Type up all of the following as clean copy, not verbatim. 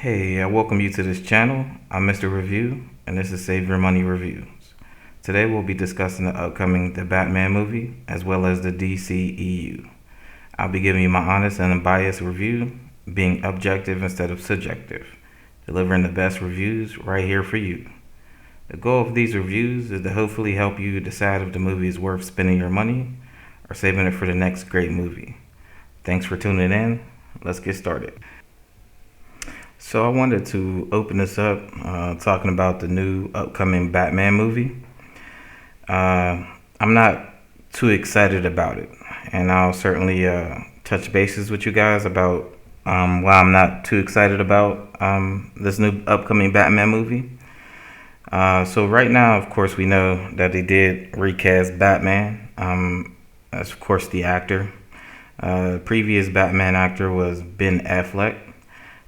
Hey, I welcome you to this channel. I'm Mr. Review, and this is Save Your Money Reviews. Today we'll be discussing the upcoming The Batman movie, as well as the DCEU. I'll be giving you my honest and unbiased review, being objective instead of subjective, delivering the best reviews right here for you. The goal of these reviews is to hopefully help you decide if the movie is worth spending your money or saving it for the next great movie. Thanks for tuning in. Let's get started. So I wanted to open this up talking about the new upcoming Batman movie. I'm not too excited about it, and I'll certainly touch bases with you guys about why I'm not too excited about this new upcoming Batman movie. So right now, of course, we know that they did recast Batman. That's of course the actor. The previous Batman actor was Ben Affleck.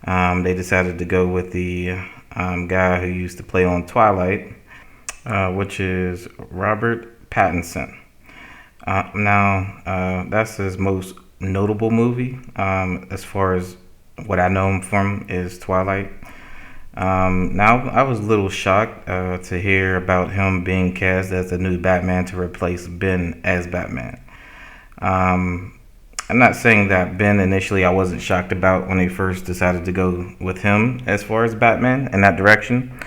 They decided to go with the guy who used to play on Twilight, which is Robert Pattinson. Now, that's his most notable movie, as far as what I know him from is Twilight. Now, I was a little shocked to hear about him being cast as the new Batman to replace Ben as Batman. I'm not saying that Ben initially I wasn't shocked about when they first decided to go with him as far as Batman in that direction.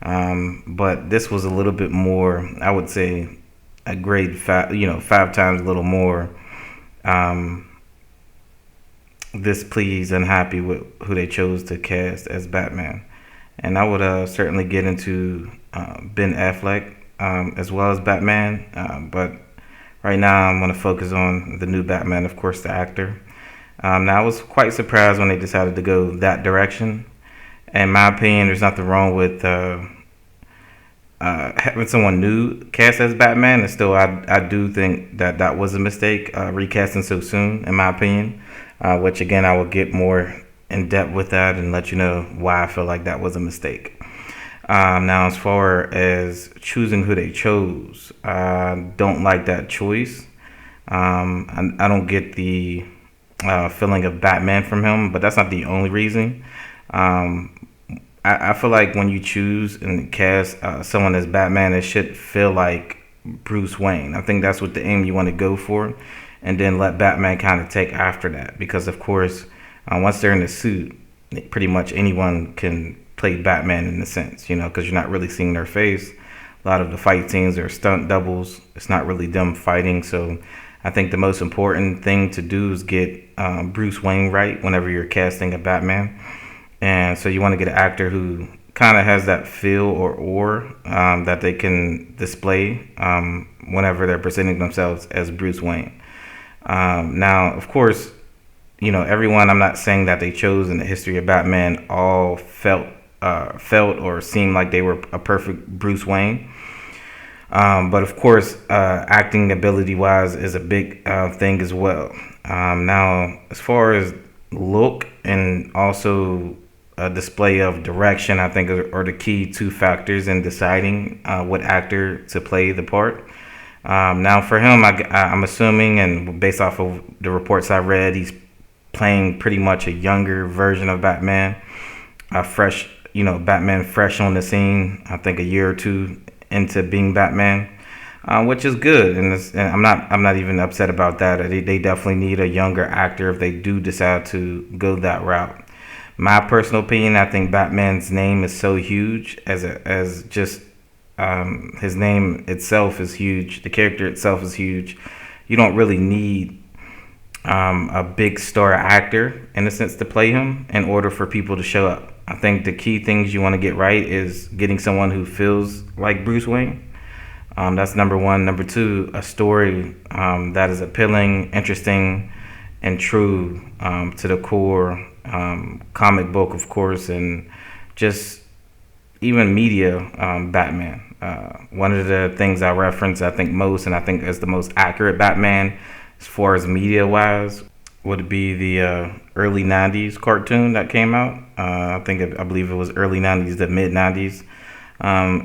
But this was a little bit more, I would say, a grade five times a little more displeased and happy with who they chose to cast as Batman. And I would certainly get into Ben Affleck as well as Batman, but right now, I'm going to focus on the new Batman, of course, the actor. Now, I was quite surprised when they decided to go that direction. In my opinion, there's nothing wrong with having someone new cast as Batman. And still, I do think that that was a mistake, recasting so soon, in my opinion. Which, again, I will get more in depth with that and let you know why I feel like that was a mistake. Now, as far as choosing who they chose, I don't like that choice. I don't get the feeling of Batman from him, but that's not the only reason. I feel like when you choose and cast someone as Batman, it should feel like Bruce Wayne. I think that's what the aim you want to go for, and then let Batman kind of take after that. Because, of course, once they're in the suit, pretty much anyone can play Batman in a sense, because you're not really seeing their face. A lot of the fight scenes are stunt doubles. It's not really them fighting. So I think the most important thing to do is get Bruce Wayne right whenever you're casting a Batman. And so you want to get an actor who kind of has that feel or that they can display whenever they're presenting themselves as Bruce Wayne. Now, of course, everyone, I'm not saying that they chose in the history of Batman all felt or seemed like they were a perfect Bruce Wayne. But of course, acting ability wise is a big thing as well. Now, as far as look and also a display of direction, I think are the key two factors in deciding what actor to play the part. Now, for him, I'm assuming, and based off of the reports I read, he's playing pretty much a younger version of Batman, fresh. Batman fresh on the scene. I think a year or two into being Batman, which is good, and I'm not even upset about that. They definitely need a younger actor if they do decide to go that route. My personal opinion, I think Batman's name is so huge as just his name itself is huge. The character itself is huge. You don't really need a big star actor in a sense to play him in order for people to show up. I think the key things you want to get right is getting someone who feels like Bruce Wayne. That's number one. Number two, a story that is appealing, interesting, and true to the core comic book, of course, and just even media Batman. One of the things I reference, I think most, and I think is the most accurate Batman as far as media-wise, would be the early 90s cartoon that came out. I believe it was early 90s to mid 90s.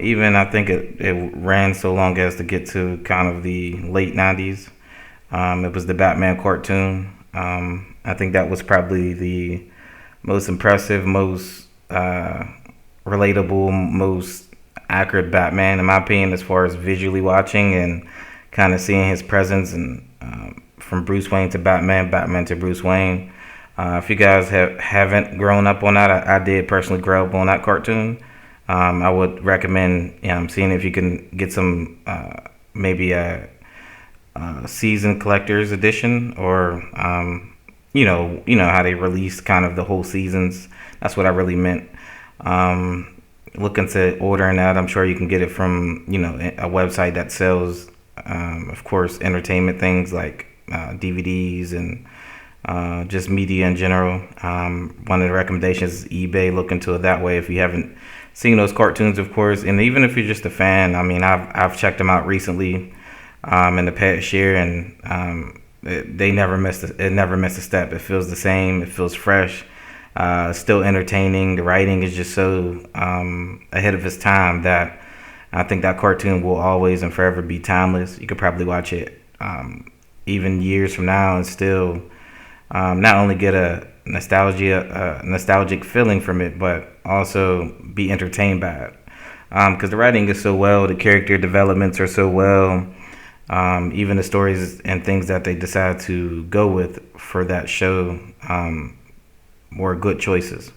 Even I think it ran so long as to get to kind of the late 90s. It was the Batman cartoon. I think that was probably the most impressive, most uh, relatable, most accurate Batman, in my opinion, as far as visually watching and kind of seeing his presence and from Bruce Wayne to Batman, Batman to Bruce Wayne. If you guys haven't grown up on that, I did personally grow up on that cartoon. I would recommend seeing if you can get some maybe a season collector's edition or you know how they release kind of the whole seasons. That's what I really meant. Look into ordering that. I'm sure you can get it from a website that sells, of course, entertainment things like DVDs and just media in general. One of the recommendations is eBay. Look into it that way if you haven't seen those cartoons, of course. And even if you're just a fan, I mean, I've checked them out recently in the past year, and they never missed it never missed a step. It feels the same. It feels fresh. Still entertaining. The writing is just so ahead of its time that I think that cartoon will always and forever be timeless. You could probably watch it even years from now and still not only get a nostalgic feeling from it, but also be entertained by it. Because the writing is so well, the character developments are so well, even the stories and things that they decide to go with for that show were good choices.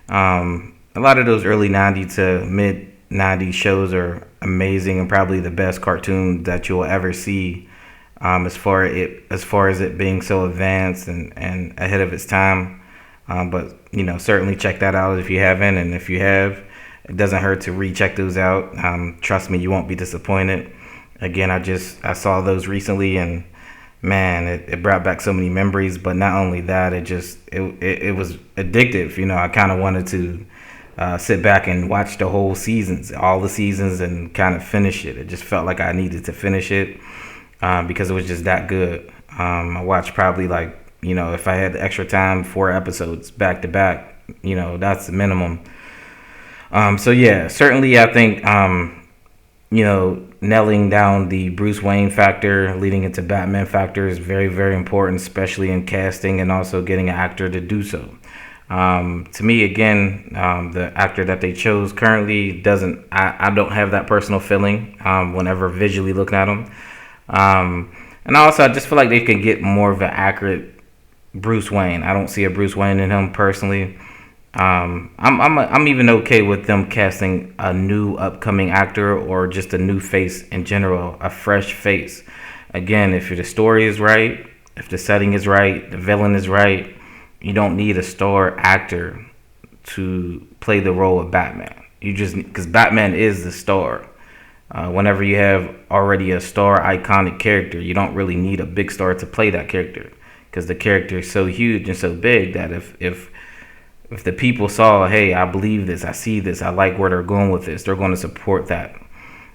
A lot of those early 90s to mid 90s shows are amazing and probably the best cartoon that you'll ever see, as far as it being so advanced and ahead of its time. But certainly check that out if you haven't, and if you have, it doesn't hurt to recheck those out. Trust me, you won't be disappointed. Again, I saw those recently, and man, it brought back so many memories. But not only that, it was addictive. I kind of wanted to sit back and watch the whole seasons, all the seasons, and kind of finish it. It just felt like I needed to finish it because it was just that good. I watched probably if I had the extra time, 4 episodes back to back. That's the minimum. So yeah, certainly I think nailing down the Bruce Wayne factor, leading into Batman factor is very, very important, especially in casting and also getting an actor to do so. To me, again, the actor that they chose currently doesn't. I don't have that personal feeling whenever visually looking at him. And also, I just feel like they can get more of an accurate Bruce Wayne. I don't see a Bruce Wayne in him personally. I'm even okay with them casting a new upcoming actor or just a new face in general, a fresh face. Again, if the story is right, if the setting is right, the villain is right, you don't need a star actor to play the role of Batman. Because Batman is the star. Whenever you have already a star iconic character, you don't really need a big star to play that character, because the character is so huge and so big that if the people saw, hey, I believe this, I see this, I like where they're going with this, they're going to support that.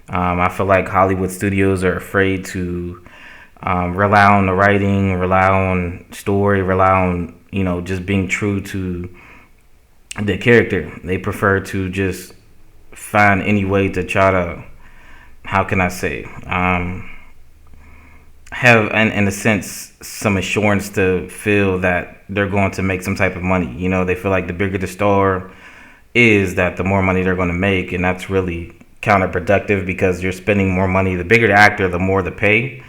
I feel like Hollywood studios are afraid to rely on the writing, rely on story, rely on just being true to the character. They prefer to just find any way to try to, how can I say, have, in a sense, some assurance to feel that they're going to make some type of money. They feel like the bigger the star is, that the more money they're going to make, and that's really counterproductive because you're spending more money. The bigger the actor, the more the pay,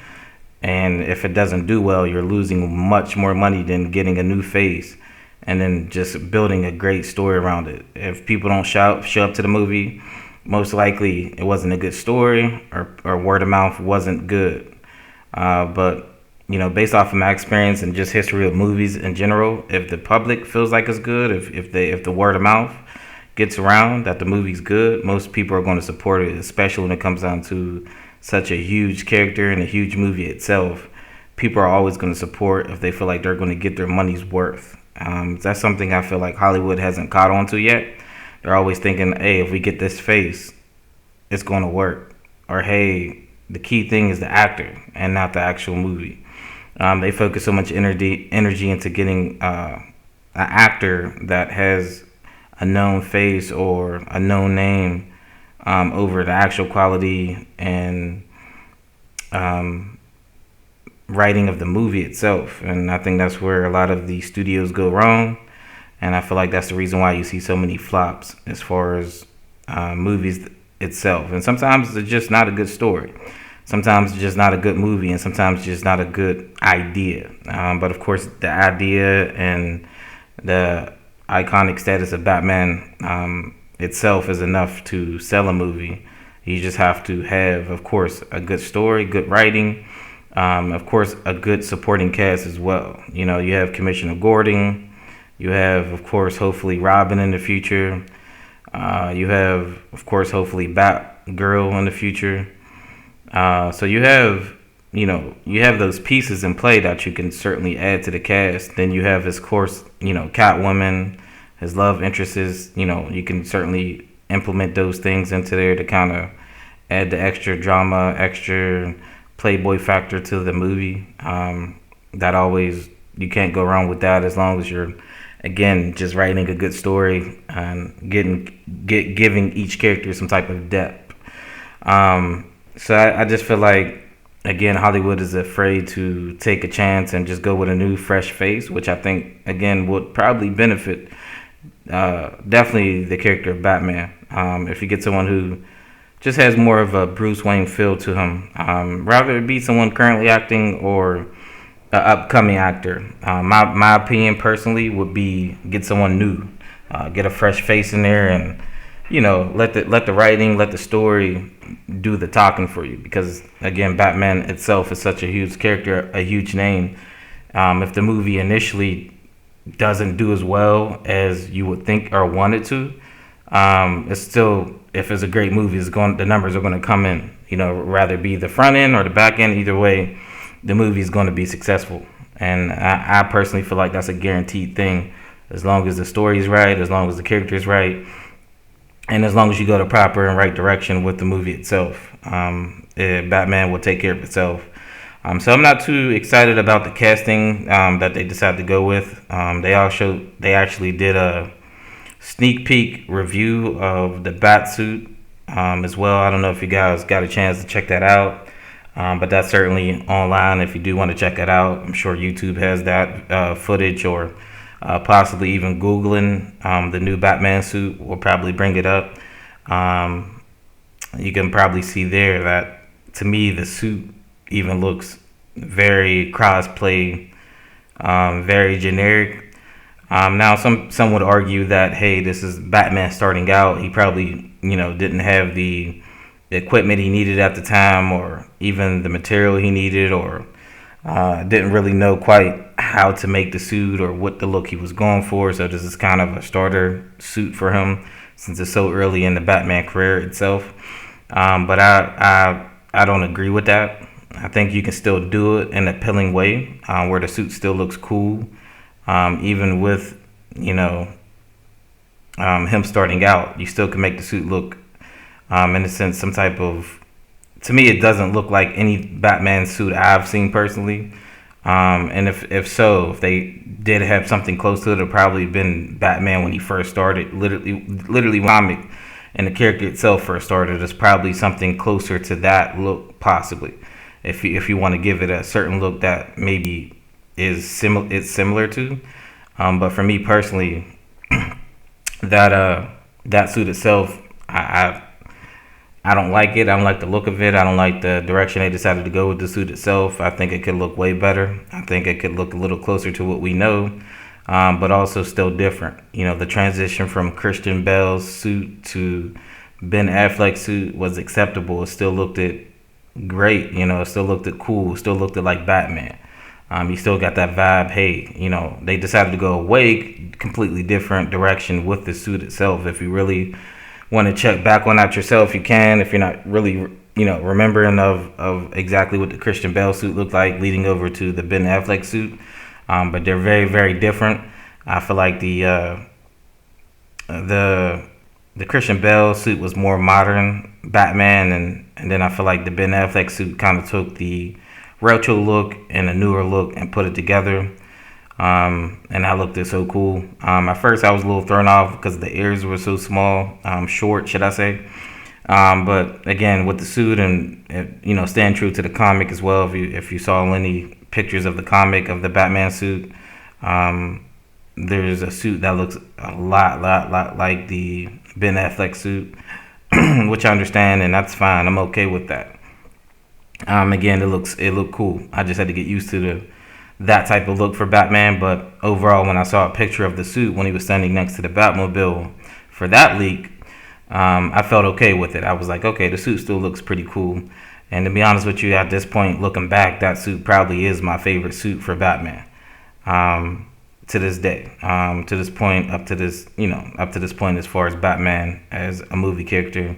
and if it doesn't do well, you're losing much more money than getting a new face and then just building a great story around it. If people don't show up to the movie, most likely it wasn't a good story, or word of mouth wasn't good. But based off of my experience and just history of movies in general, if the public feels like it's good, if the word of mouth gets around that the movie's good, most people are going to support it, especially when it comes down to such a huge character and a huge movie itself. People are always going to support if they feel like they're going to get their money's worth. That's something I feel like Hollywood hasn't caught on to yet. They're always thinking, hey, if we get this face, it's going to work. Or, hey, the key thing is the actor and not the actual movie. They focus so much energy into getting an actor that has a known face or a known name over the actual quality and writing of the movie itself. And I think that's where a lot of the studios go wrong. and I feel like that's the reason why you see so many flops as far as movies itself. And sometimes it's just not a good story. Sometimes it's just not a good movie, and sometimes it's just not a good idea. But of course, the idea and the iconic status of Batman itself is enough to sell a movie. You just have to have, of course, a good story, good writing, of course, a good supporting cast as well. You know, you have Commissioner Gordon, you have, of course, hopefully Robin in the future. You have, of course, hopefully Batgirl in the future. So you have, you have those pieces in play that you can certainly add to the cast. Then you have, of course, Catwoman, his love interests. You can certainly implement those things into there to kind of add the extra drama, extra Playboy factor to the movie. That always, you can't go wrong with that as long as you're, again, just writing a good story and giving each character some type of depth. So I just feel like, again, Hollywood is afraid to take a chance and just go with a new, fresh face, which I think, again, would probably benefit definitely the character of Batman. If you get someone who just has more of a Bruce Wayne feel to him, rather it be someone currently acting or an upcoming actor. My opinion personally would be get someone new, get a fresh face in there, and let the writing, let the story do the talking for you. Because again, Batman itself is such a huge character, a huge name. If the movie initially doesn't do as well as you would think or want it to, it's still, if it's a great movie, the numbers are going to come in. Rather be the front end or the back end. Either way, the movie is going to be successful. And I personally feel like that's a guaranteed thing, as long as the story is right, as long as the character is right, and as long as you go the proper and right direction with the movie itself. Batman will take care of itself. So I'm not too excited about the casting that they decided to go with. They actually did a sneak peek review of the Batsuit as well. I don't know if you guys got a chance to check that out, but that's certainly online if you do want to check it out. I'm sure YouTube has that footage, or possibly even Googling the new Batman suit will probably bring it up. You can probably see there that, to me, the suit even looks very crossplay, very generic. Now, some would argue that, hey, this is Batman starting out. He probably, didn't have the equipment he needed at the time, or even the material he needed, or didn't really know quite how to make the suit or what the look he was going for. So this is kind of a starter suit for him, since it's so early in the Batman career itself. But I don't agree with that. I think you can still do it in an appealing way, where the suit still looks cool, even with him starting out. You still can make the suit look, in a sense, some type of. To me, it doesn't look like any Batman suit I've seen personally. And if they did have something close to it, it'd probably been Batman when he first started. Literally, comic and the character itself first started. It's probably something closer to that look, possibly. If you want to give it a certain look that maybe it's similar to. But for me personally, that suit itself, I don't like it. I don't like the look of it. I don't like the direction they decided to go with the suit itself. I think it could look way better. I think it could look a little closer to what we know, but also still different. The transition from Christian Bale's suit to Ben Affleck's suit was acceptable. It still looked great. It still looked cool. It still looked like Batman. You still got that vibe. Hey, they decided to go away completely different direction with the suit itself. If you really want to check back on that yourself, you can. If you're not really, remembering of exactly what the Christian Bale suit looked like leading over to the Ben Affleck suit, but they're very, very different. I feel like the Christian Bale suit was more modern Batman, and then I feel like the Ben Affleck suit kind of took the retro look and a newer look and put it together. And that looked so cool. At first, I was a little thrown off because the ears were so small, short, should I say? But again, with the suit and staying true to the comic as well. If you saw any pictures of the comic of the Batman suit, there's a suit that looks a lot like the Ben Affleck suit, which I understand, and that's fine. I'm okay with that. Again, it looked cool. I just had to get used to that type of look for Batman. But overall, when I saw a picture of the suit when he was standing next to the Batmobile for that leak, I felt okay with it. I was like, okay, the suit still looks pretty cool. And to be honest with you, at this point, looking back, that suit probably is my favorite suit for Batman. To this day, to this point, up to this point, as far as Batman as a movie character.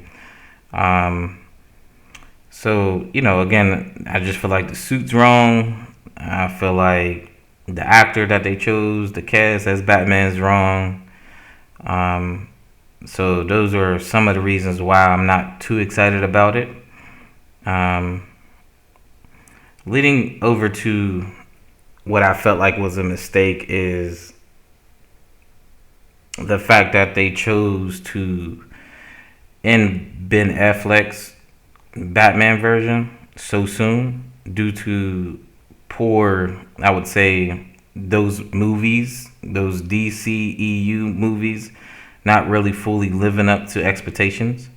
So, again, I just feel like the suit's wrong. I feel like the actor that they chose, the cast as Batman, is wrong. So those are some of the reasons why I'm not too excited about it. Leading over to what I felt like was a mistake is the fact that they chose to end Ben Affleck's Batman version so soon due to poor, I would say, those movies, those DCEU movies, not really fully living up to expectations,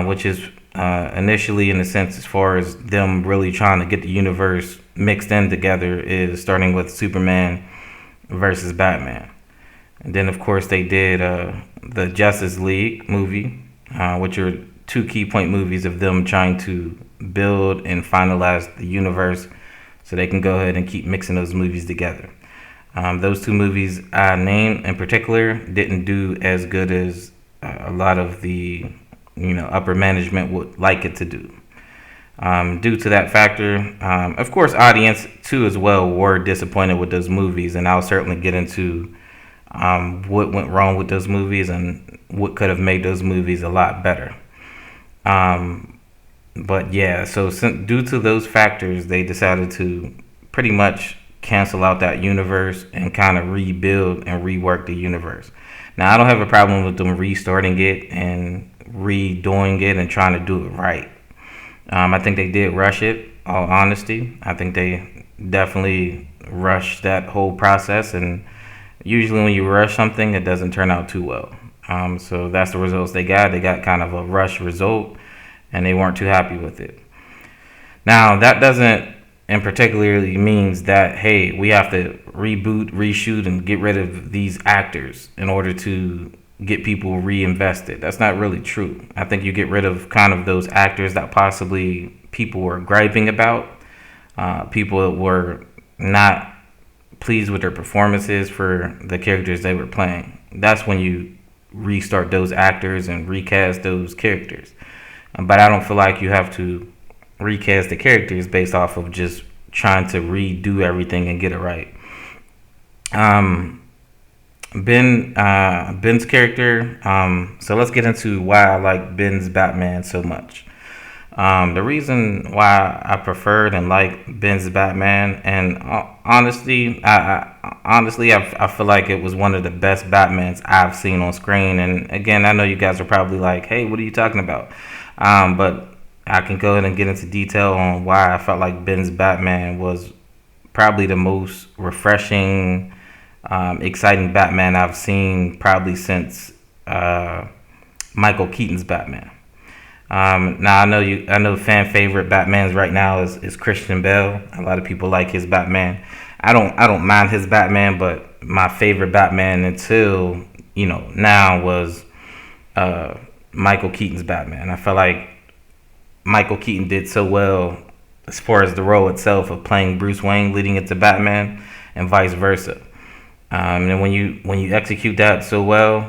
which is initially, in a sense, as far as them really trying to get the universe mixed in together, is starting with Superman versus Batman. And then, of course, they did the Justice League movie, which are two key point movies of them trying to build and finalize the universe so they can go ahead and keep mixing those movies together. Those two movies I named in particular didn't do as good as a lot of the upper management would like it to do. Due to that factor, of course, audience too as well were disappointed with those movies, and I'll certainly get into what went wrong with those movies and what could have made those movies a lot better. But yeah, so due to those factors, they decided to pretty much cancel out that universe and kind of rebuild and rework the universe. Now, I don't have a problem with them restarting it and redoing it and trying to do it right. I think they did rush it, all honesty. I think they definitely rushed that whole process, and usually when you rush something, it doesn't turn out too well. So that's the results they got. They got kind of a rush result, and they weren't too happy with it. Now, that doesn't in particularly means that, hey, we have to reboot, reshoot, and get rid of these actors in order to get people reinvested. That's not really true. I think you get rid of kind of those actors that possibly people were griping about, people that were not pleased with their performances for the characters they were playing. That's when you restart those actors and recast those characters. But I don't feel like you have to recast the characters based off of just trying to redo everything and get it right. Ben's character. So let's get into why I like Ben's Batman so much. The reason why I preferred and like Ben's Batman, and honestly, I feel like it was one of the best Batmans I've seen on screen. And again, I know you guys are probably like, "Hey, what are you talking about?" But I can go ahead and get into detail on why I felt like Ben's Batman was probably the most refreshing, exciting Batman I've seen probably since Michael Keaton's Batman. Now I know fan favorite Batman's right now is Christian Bale. A lot of people like his Batman. I don't mind his Batman, but my favorite Batman until now was Michael Keaton's Batman. I felt like Michael Keaton did so well as far as the role itself of playing Bruce Wayne, leading it to Batman, and vice versa. And when you execute that so well,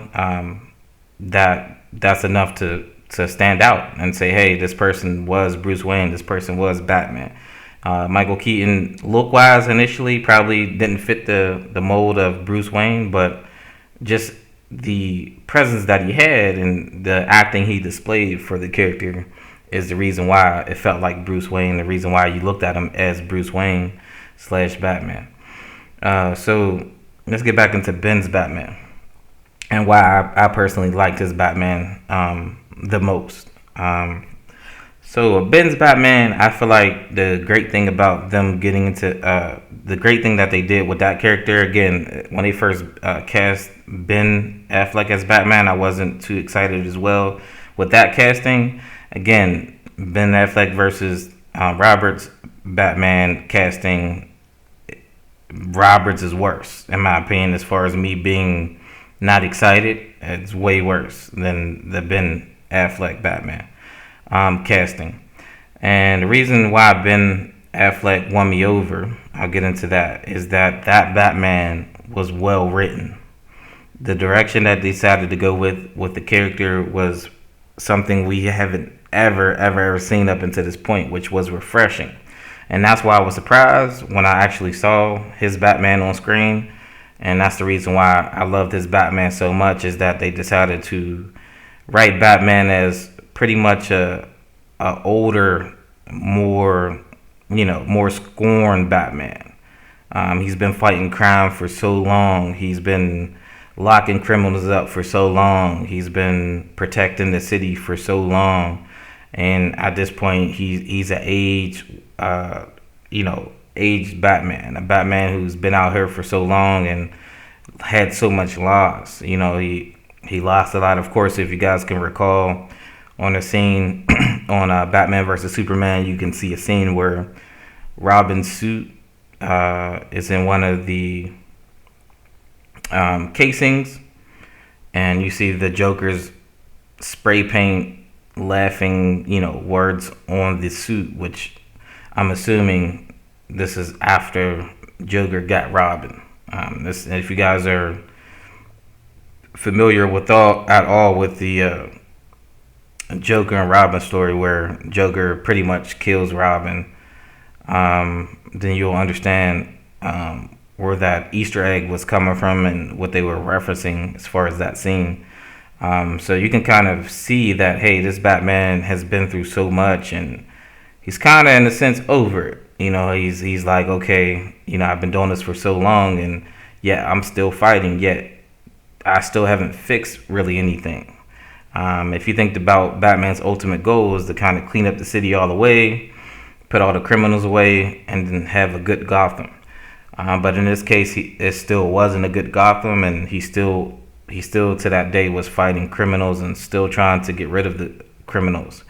that's enough to stand out and say, hey, this person was Bruce Wayne, this person was Batman. Michael Keaton, look-wise, initially probably didn't fit the mold of Bruce Wayne, but just the presence that he had and the acting he displayed for the character is the reason why it felt like Bruce Wayne, the reason why you looked at him as Bruce Wayne / Batman. So let's get back into Ben's Batman and why I personally liked his Batman the most. So Ben's Batman, I feel like the great thing about them getting into the great thing that they did with that character again when they first cast Ben Affleck as Batman, I wasn't too excited as well with that casting. Again, Ben Affleck versus Roberts Batman casting. Roberts is worse in my opinion as far as me being not excited. It's way worse than the Ben Affleck Batman casting. And the reason why Ben Affleck won me over, I'll get into that, is that Batman was well written. The direction that they decided to go with the character was something we haven't ever seen up until this point, which was refreshing. And that's why I was surprised when I actually saw his Batman on screen. And that's the reason why I loved his Batman so much, is that they decided to write Batman as pretty much a older, more more scorned Batman. He's been fighting crime for so long. He's been locking criminals up for so long. He's been protecting the city for so long. And at this point, he's an aged Batman, a Batman who's been out here for so long and had so much loss. He lost a lot. Of course, if you guys can recall, on a scene on Batman versus Superman, you can see a scene where Robin's suit is in one of the casings, and you see the Joker's spray paint laughing, words on the suit, which I'm assuming this is after Joker got Robin. If you guys are familiar with at all with the Joker and Robin story, where Joker pretty much kills Robin, then you'll understand where that Easter egg was coming from and what they were referencing as far as that scene. So you can kind of see that, hey, this Batman has been through so much, and he's kind of, in a sense, over it. He's like, okay, I've been doing this for so long, and yet I'm still fighting, yet I still haven't fixed really anything. If you think about Batman's ultimate goal is to kind of clean up the city all the way, put all the criminals away, and then have a good Gotham. But in this case, it still wasn't a good Gotham, and he still to that day was fighting criminals and still trying to get rid of the criminals.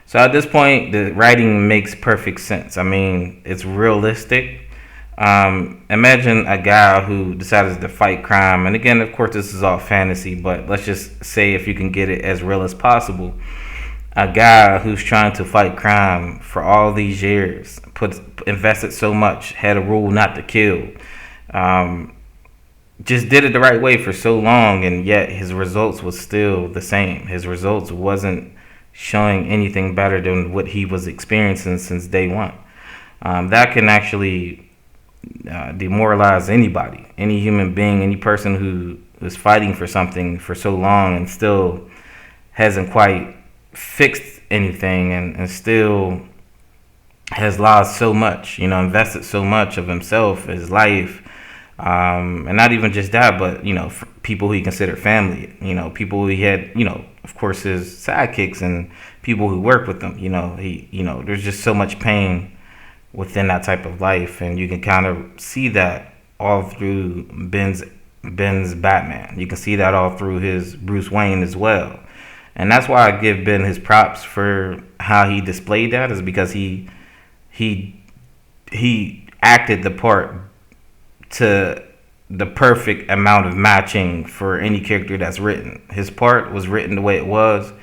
So at this point, the writing makes perfect sense. I mean, it's realistic. Imagine a guy who decides to fight crime, and again, of course, this is all fantasy, but let's just say, if you can get it as real as possible, a guy who's trying to fight crime for all these years, invested so much, had a rule not to kill, just did it the right way for so long, and yet his results was still the same. His results wasn't showing anything better than what he was experiencing since day one. That can actually demoralize anybody, any human being, any person who is fighting for something for so long and still hasn't quite fixed anything, and still has lost so much, invested so much of himself, his life, and not even just that, but people who he considered family, people who he had, of course, his sidekicks and people who work with him. There's just so much pain within that type of life, and you can kind of see that all through Ben's Batman. You can see that all through his Bruce Wayne as well, and that's why I give Ben his props for how he displayed that, is because he acted the part to the perfect amount of matching for any character that's written. His part was written the way it was,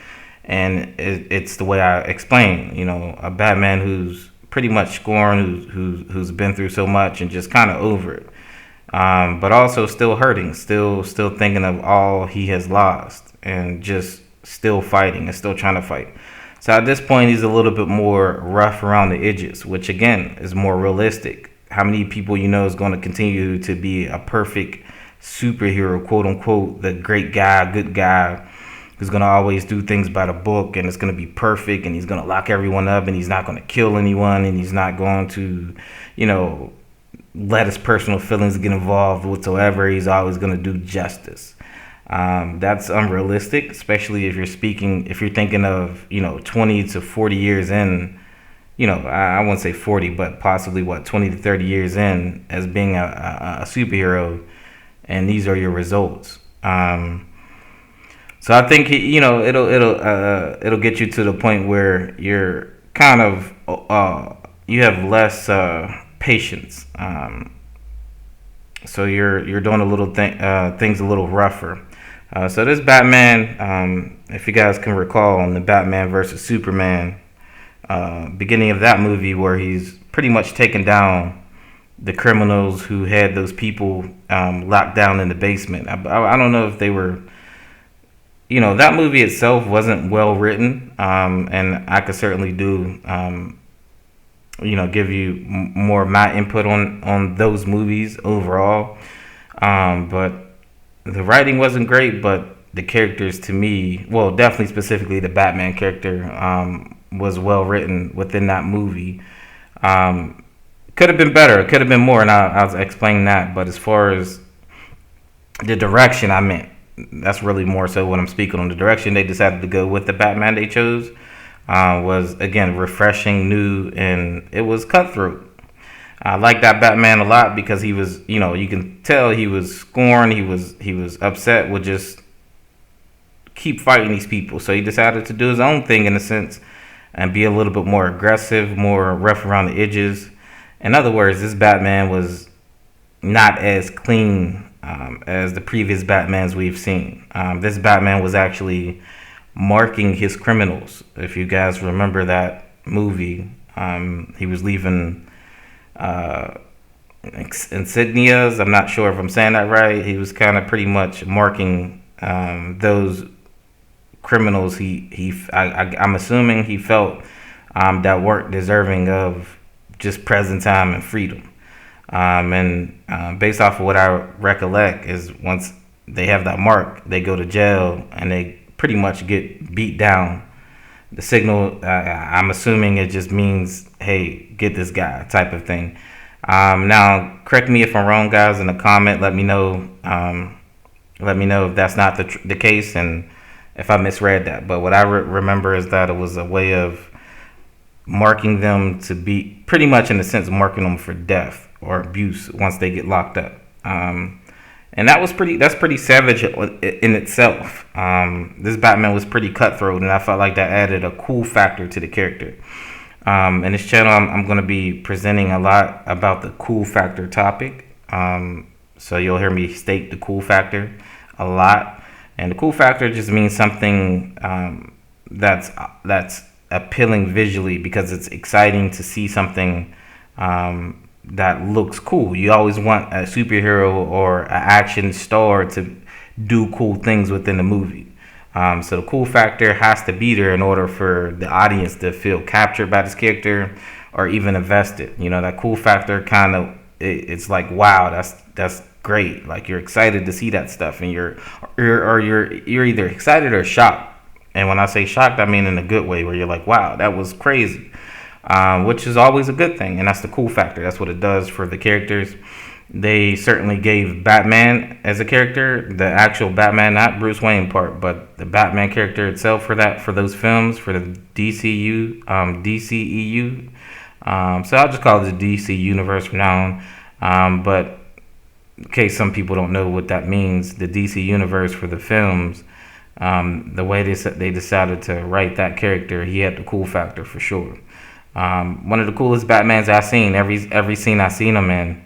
and it's the way I explained. A Batman who's pretty much scorned, who's been through so much and just kind of over it, but also still hurting, still thinking of all he has lost, and just still fighting and still trying to fight. So at this point, he's a little bit more rough around the edges, which again is more realistic. How many people is going to continue to be a perfect superhero, quote unquote, the great guy, good guy, who's going to always do things by the book, and it's going to be perfect, and he's going to lock everyone up, and he's not going to kill anyone, and he's not going to, let his personal feelings get involved whatsoever. He's always going to do justice. That's unrealistic, especially if you're thinking of 20 to 40 years in. I wouldn't say 40, but possibly 20 to 30 years in as being a superhero, and these are your results. So I think it'll get you to the point where you're kind of you have less patience. So you're doing things a little rougher. So this Batman, if you guys can recall, on the Batman versus Superman, beginning of that movie, where he's pretty much taken down the criminals who had those people locked down in the basement. I don't know if they were, that movie itself wasn't well written, and I could certainly give you more of my input on those movies overall. But the writing wasn't great, but the characters, to me, well, definitely specifically the Batman character, was well written within that movie. Could have been better. It could have been more, and I'll explain that. But as far as the direction, I meant, that's really more so what I'm speaking on. The direction they decided to go with the Batman they chose was, again, refreshing, new, and it was cutthroat. I like that Batman a lot because he was, you can tell he was scorned. He was upset with just keep fighting these people. So he decided to do his own thing in a sense and be a little bit more aggressive, more rough around the edges. In other words, this Batman was not as clean as the previous Batmans we've seen. This Batman was actually marking his criminals. If you guys remember that movie, he was leaving insignias. I'm not sure if I'm saying that right. He was kind of pretty much marking those criminals. I'm assuming he felt that weren't deserving of just present time and freedom. And based off of what I recollect, is once they have that mark, they go to jail and they pretty much get beat down. The signal, I'm assuming it just means, hey, get this guy type of thing. Now, correct me if I'm wrong, guys, in the comment. Let me know. Let me know if that's not the case and if I misread that. But what I remember is that it was a way of marking them to be, pretty much in a sense, marking them for death or abuse once they get locked up. And that's pretty savage in itself. This Batman was pretty cutthroat, and I felt like that added a cool factor to the character. In this channel, I'm going to be presenting a lot about the cool factor topic. So you'll hear me state the cool factor a lot. And the cool factor just means something that's appealing visually, because it's exciting to see something that looks cool. You always want a superhero or an action star to do cool things within the movie. So the cool factor has to be there in order for the audience to feel captured by this character or even invested. That cool factor kind of, it's like, wow, that's great. Like, you're excited to see that stuff, and you're either excited or shocked. And when I say shocked, I mean in a good way, where you're like, wow, that was crazy. Which is always a good thing, and that's the cool factor. That's what it does for the characters. They certainly gave Batman as a character, the actual Batman, not Bruce Wayne part, but the Batman character itself for those films, for the DCEU. So I'll just call it the DC universe from now on. But in case some people don't know what that means, the DC universe for the films, the way they decided to write that character, he had the cool factor for sure. One of the coolest Batmans I've seen. Every scene I've seen him in,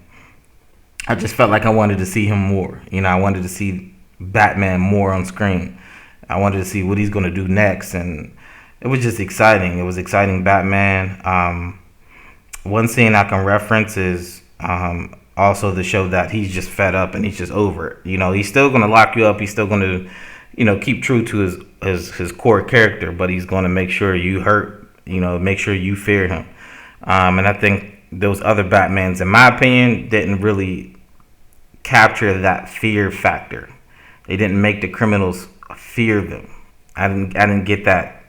I just felt like I wanted to see him more. I wanted to see Batman more on screen. I wanted to see what he's going to do next, and it was just exciting. It was exciting Batman. One scene I can reference is also to show that he's just fed up and he's just over it. He's still going to lock you up. He's still going to, keep true to his core character, but he's going to make sure you hurt. Make sure you fear him. And I think those other Batmans, in my opinion, didn't really capture that fear factor. They didn't make the criminals fear them. I didn't get that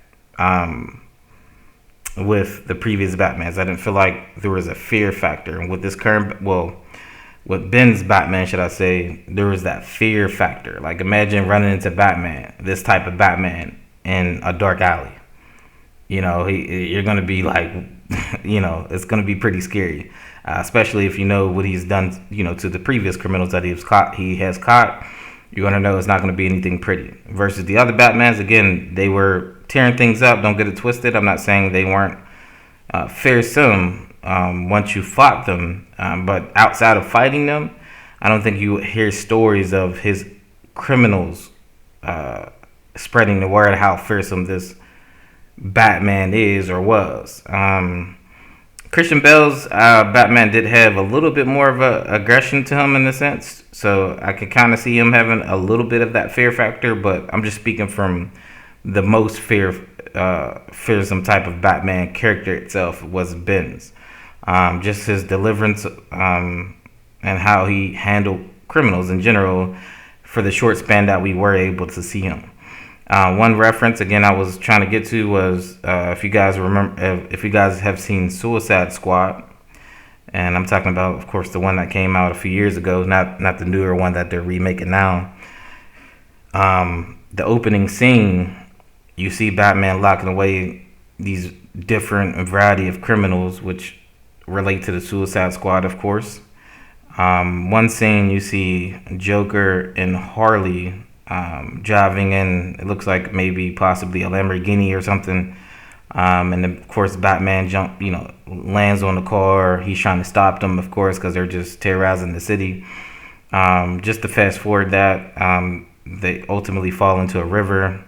with the previous Batmans. I didn't feel like there was a fear factor. And with with Ben's Batman, should I say, there was that fear factor. Like, imagine running into Batman, this type of Batman, in a dark alley. You're gonna be like, it's gonna be pretty scary, especially if you know what he's done, to the previous criminals that he has caught. You're gonna know it's not gonna be anything pretty. Versus the other Batmans, again, they were tearing things up. Don't get it twisted. I'm not saying they weren't fearsome once you fought them, but outside of fighting them, I don't think you hear stories of his criminals spreading the word how fearsome this Batman is or was. Christian Bale's Batman did have a little bit more of a aggression to him in a sense, so I could kind of see him having a little bit of that fear factor. But I'm just speaking from the most fearsome type of Batman character itself was Ben's. Just his deliverance and how he handled criminals in general for the short span that we were able to see him. One reference again I was trying to get to was if you guys have seen Suicide Squad, and I'm talking about, of course, the one that came out a few years ago, not the newer one that they're remaking now. The opening scene, you see Batman locking away these different variety of criminals, which relate to the Suicide Squad, of course. One scene you see Joker and Harley driving in, it looks like maybe possibly a Lamborghini or something, and of course Batman lands on the car. He's trying to stop them, of course, because they're just terrorizing the city. Just to fast forward that, they ultimately fall into a river.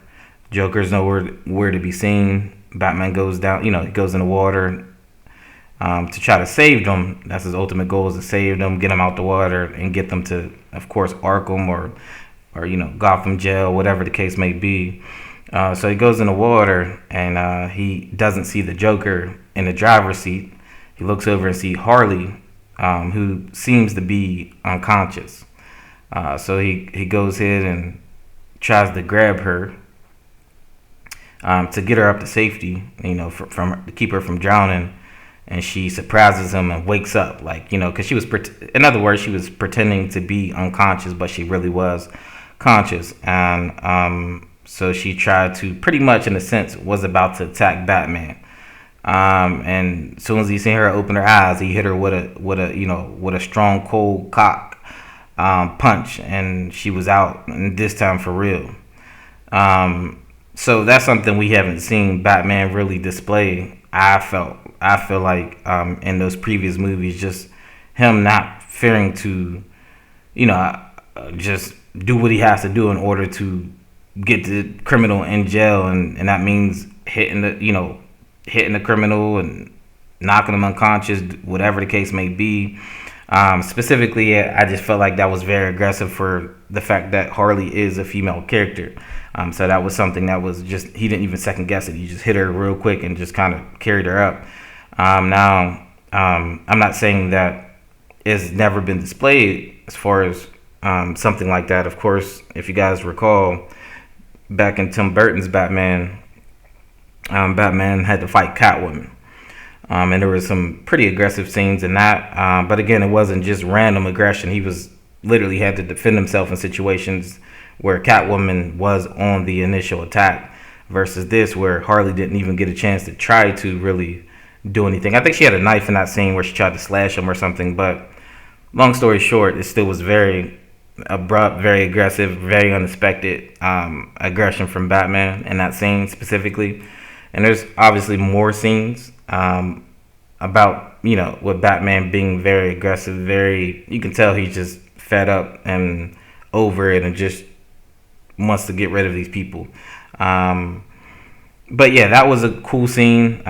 Joker's nowhere to be seen. Batman goes down, he goes in the water to try to save them. That's his ultimate goal, is to save them, get them out the water, and get them to, of course, Arkham or Gotham jail, whatever the case may be. So he goes in the water, and he doesn't see the Joker in the driver's seat. He looks over and sees Harley, who seems to be unconscious. So he goes ahead and tries to grab her to get her up to safety, to keep her from drowning. And she surprises him and wakes up, because she was, in other words, she was pretending to be unconscious, but she really was conscious. And so she tried to, pretty much in a sense, was about to attack Batman. And as soon as he seen her open her eyes, he hit her with a strong cold cock punch, and she was out, and this time for real. So that's something we haven't seen Batman really display. I feel like in those previous movies, just him not fearing to, just do what he has to do in order to get the criminal in jail, and that means hitting the criminal and knocking him unconscious, whatever the case may be. Specifically, I just felt like that was very aggressive for the fact that Harley is a female character. So that was something that was just, he didn't even second guess it. He just hit her real quick and just kind of carried her up. Now, I'm not saying that it's never been displayed as far as something like that. Of course, if you guys recall, back in Tim Burton's Batman, Batman had to fight Catwoman. And there were some pretty aggressive scenes in that. But again, it wasn't just random aggression. He was literally had to defend himself in situations where Catwoman was on the initial attack, versus this where Harley didn't even get a chance to try to really do anything. I think she had a knife in that scene where she tried to slash him or something. But long story short, it still was very abrupt, very aggressive, very unexpected aggression from Batman in that scene specifically. And there's obviously more scenes about, with Batman being very aggressive, you can tell he's just fed up and over it and just wants to get rid of these people. But yeah, that was a cool scene.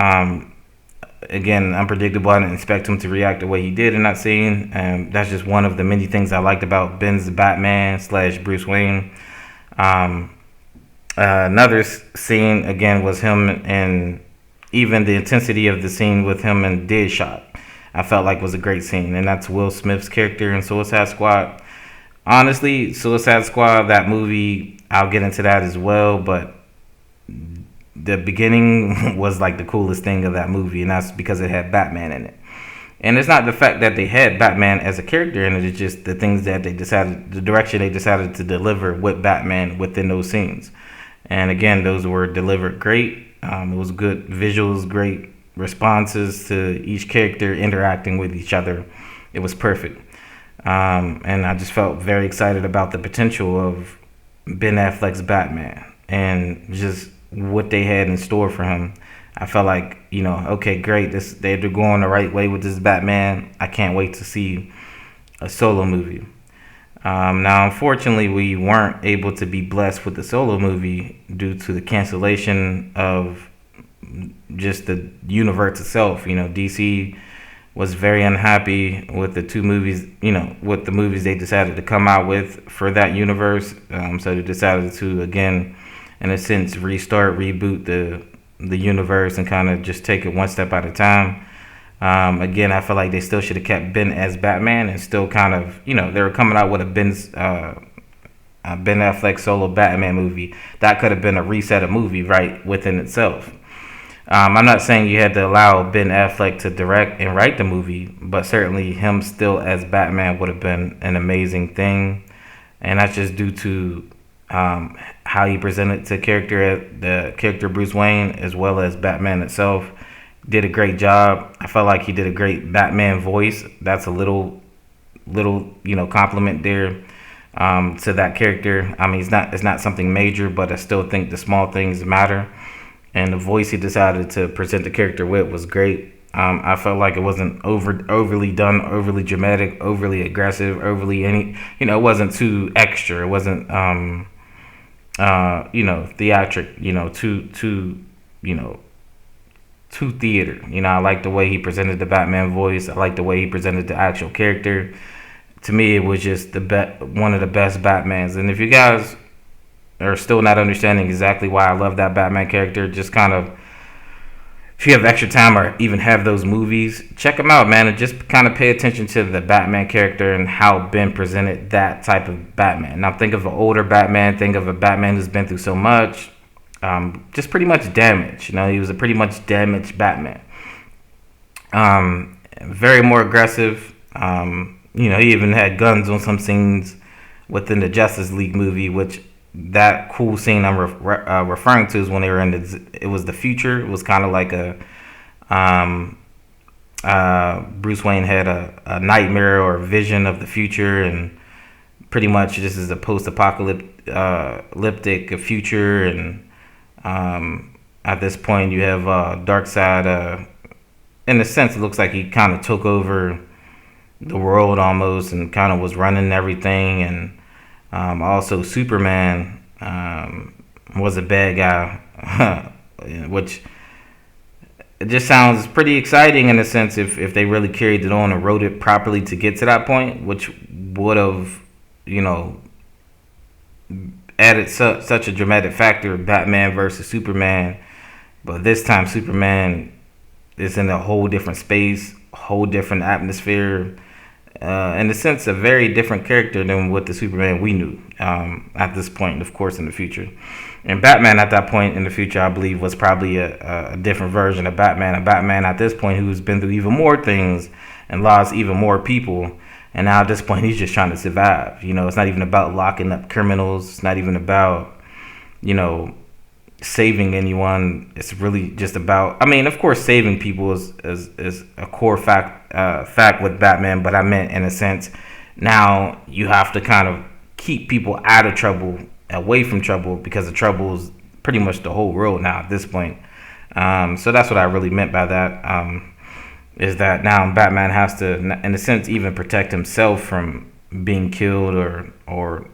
Again, unpredictable. I didn't expect him to react the way he did in that scene. That's just one of the many things I liked about Ben's Batman / Bruce Wayne. Another scene, again, was him, and even the intensity of the scene with him and Deadshot, I felt like was a great scene. And that's Will Smith's character in Suicide Squad. Honestly, Suicide Squad, that movie, I'll get into that as well, but the beginning was like the coolest thing of that movie, and that's because it had Batman in it. And it's not the fact that they had Batman as a character in it, it's just the things that they decided, the direction they decided to deliver with Batman within those scenes. And again, those were delivered great. It was good visuals, great responses to each character interacting with each other. It was perfect. And I just felt very excited about the potential of Ben Affleck's Batman and just what they had in store for him. I felt like, okay, great. They're going the right way with this Batman. I can't wait to see a solo movie. Now, unfortunately, we weren't able to be blessed with the solo movie due to the cancellation of just the universe itself. DC was very unhappy with the two movies, with the movies they decided to come out with for that universe. So they decided to, again, in a sense, reboot the universe and kind of just take it one step at a time. Again, I feel like they still should have kept Ben as Batman and still kind of, they were coming out with a Ben Affleck solo Batman movie. That could have been a reset of movie right within itself. I'm not saying you had to allow Ben Affleck to direct and write the movie, but certainly him still as Batman would have been an amazing thing. And that's just due to how he presented the character Bruce Wayne, as well as Batman itself. Did a great job. I felt like he did a great Batman voice. That's a little compliment there to that character. I mean, it's not something major, but I still think the small things matter. And the voice he decided to present the character with was great. I felt like it wasn't overly done, overly dramatic, overly aggressive, it wasn't too extra. It wasn't theatric, too theater. I like the way he presented the Batman voice. I like the way he presented the actual character. To me, it was just one of the best Batmans. And if you guys are still not understanding exactly why I love that Batman character, just kind of, if you have extra time or even have those movies, check them out, man, and just kind of pay attention to the Batman character and how Ben presented that type of Batman. Now, think of an older Batman. Think of a Batman who's been through so much, just pretty much damaged. He was a pretty much damaged Batman. Very more aggressive. He even had guns on some scenes within the Justice League movie, which that cool scene I'm referring to is when they were it was the future. It was kind of like Bruce Wayne had a nightmare or a vision of the future, and pretty much this is a post-apocalyptic future, and at this point you have Darkseid. In a sense, it looks like he kind of took over the world almost and kind of was running everything, and also Superman was a bad guy, which it just sounds pretty exciting in a sense if they really carried it on and wrote it properly to get to that point, which would have, added such a dramatic factor of Batman versus Superman. But this time Superman is in a whole different space, whole different atmosphere. In a sense, a very different character than what the Superman we knew at this point, of course, in the future. And Batman at that point in the future, I believe, was probably a different version of Batman. A Batman at this point who's been through even more things and lost even more people. And now at this point, he's just trying to survive. It's not even about locking up criminals. It's not even about, saving anyone. It's really just about, of course, saving people is a core fact with Batman, but I meant in a sense, now you have to kind of keep people out of trouble, away from trouble, because the trouble is pretty much the whole world now at this point. So that's what I really meant by that, is that now Batman has to, in a sense, even protect himself from being killed or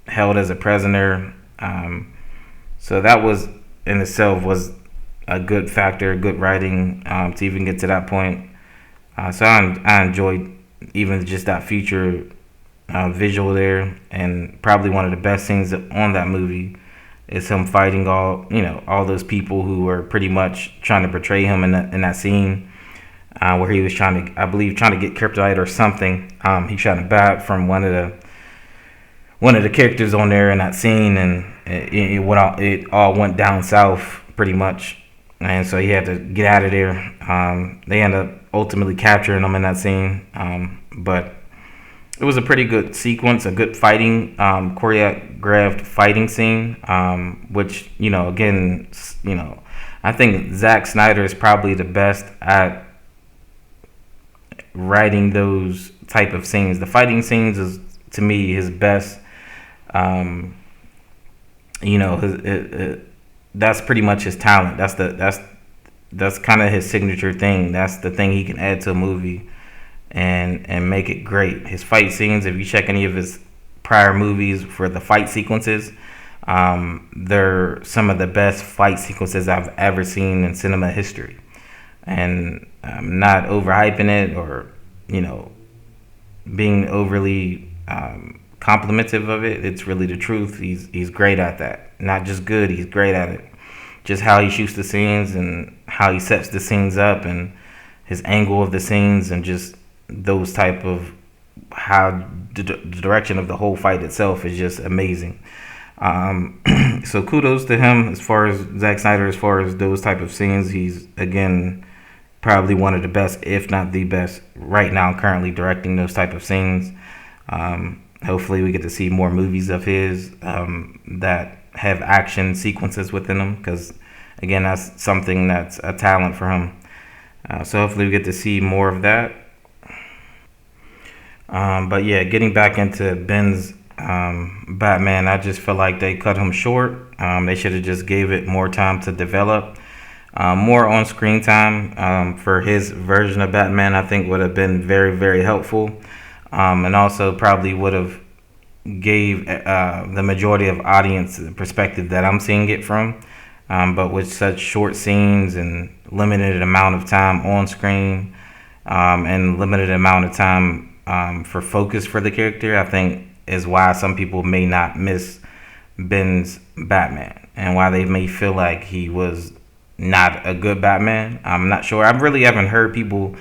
held as a prisoner. So that was in itself was a good factor, good writing to even get to that point. So I enjoyed even just that future visual there, and probably one of the best scenes on that movie is him fighting all those people who were pretty much trying to portray him in that scene where he was trying to get kryptonite or something. He shot a bat from one of the characters on there in that scene, and it all went down south pretty much, and so he had to get out of there. They ended up ultimately capturing him in that scene. But it was a pretty good sequence, a good fighting, choreographed fighting scene, which, again, I think Zack Snyder is probably the best at writing those type of scenes. The fighting scenes is, to me, his best. Um, that's pretty much his talent. That's kind of his signature thing. That's the thing he can add to a movie and make it great. His fight scenes, if you check any of his prior movies for the fight sequences, they're some of the best fight sequences I've ever seen in cinema history. And I'm not overhyping it or, being overly complimentive of it. It's really the truth. He's great at that. Not just good, he's great at it. Just how he shoots the scenes and how he sets the scenes up and his angle of the scenes and just those type of how the direction of the whole fight itself is just amazing. So kudos to him as far as Zack Snyder, as far as those type of scenes. He's, again, probably one of the best, if not the best, right now currently directing those type of scenes. Hopefully we get to see more movies of his that have action sequences within them, because, again, that's something that's a talent for him. So hopefully we get to see more of that. But yeah, getting back into Ben's Batman, I just feel like they cut him short. They should have just gave it more time to develop. More on-screen time for his version of Batman, I think, would have been very, very helpful. And also probably would have gave the majority of audience the perspective that I'm seeing it from. But with such short scenes and limited amount of time on screen, and limited amount of time for focus for the character, I think is why some people may not miss Ben's Batman and why they may feel like he was not a good Batman. I'm not sure. I really haven't heard people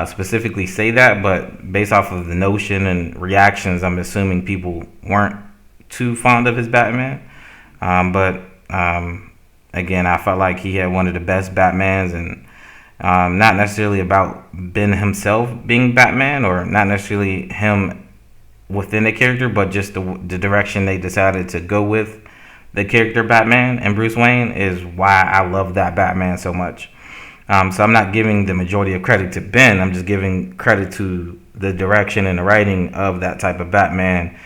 specifically say that, but based off of the notion and reactions, I'm assuming people weren't too fond of his Batman. But again, I felt like he had one of the best Batmans, and not necessarily about Ben himself being Batman, or not necessarily him within the character, but just the direction they decided to go with the character Batman and Bruce Wayne is why I love that Batman so much. So I'm not giving the majority of credit to Ben. I'm just giving credit to the direction and the writing of that type of Batman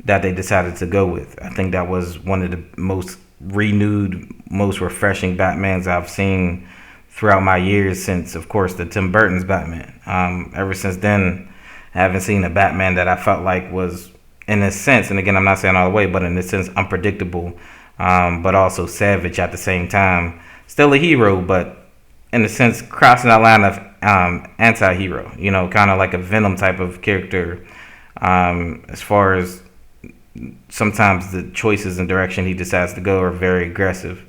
that they decided to go with. I think that was one of the most renewed, most refreshing Batmans I've seen throughout my years since, of course, the Tim Burton's Batman. Ever since then, I haven't seen a Batman that I felt like was, in a sense, and again, I'm not saying all the way, but in a sense, unpredictable, but also savage at the same time. Still a hero, but in a sense, crossing that line of anti-hero, kind of like a Venom type of character, as far as sometimes the choices and direction he decides to go are very aggressive.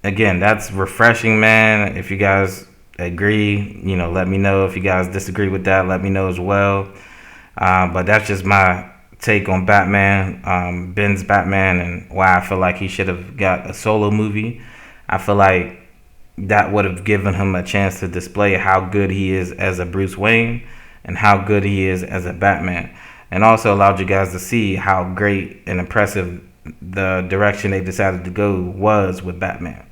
Again, that's refreshing, man. If you guys agree, let me know. If you guys disagree with that, let me know as well. But that's just my take on Batman, Ben's Batman, and why I feel like he should have got a solo movie. I feel like that would have given him a chance to display how good he is as a Bruce Wayne and how good he is as a Batman. And also allowed you guys to see how great and impressive the direction they decided to go was with Batman.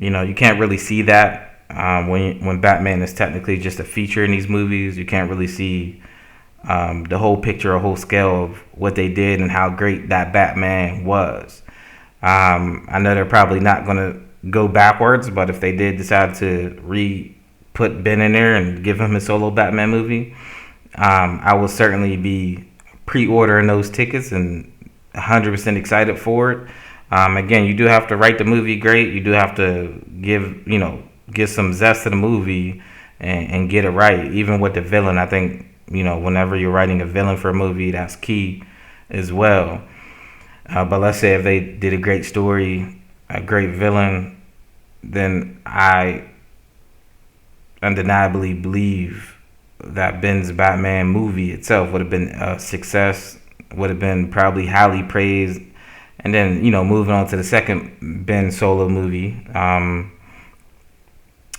You can't really see that when Batman is technically just a feature in these movies. You can't really see the whole picture or whole scale of what they did and how great that Batman was. I know they're probably not going to go backwards, but if they did decide to put Ben in there and give him a solo Batman movie, I will certainly be pre-ordering those tickets and 100% excited for it. Again, you do have to write the movie great. You do have to give some zest to the movie and get it right. Even with the villain, I think, whenever you're writing a villain for a movie, that's key as well. But let's say if they did a great story, a great villain, then I undeniably believe that Ben's Batman movie itself would have been a success, would have been probably highly praised. And then, moving on to the second Ben solo movie, at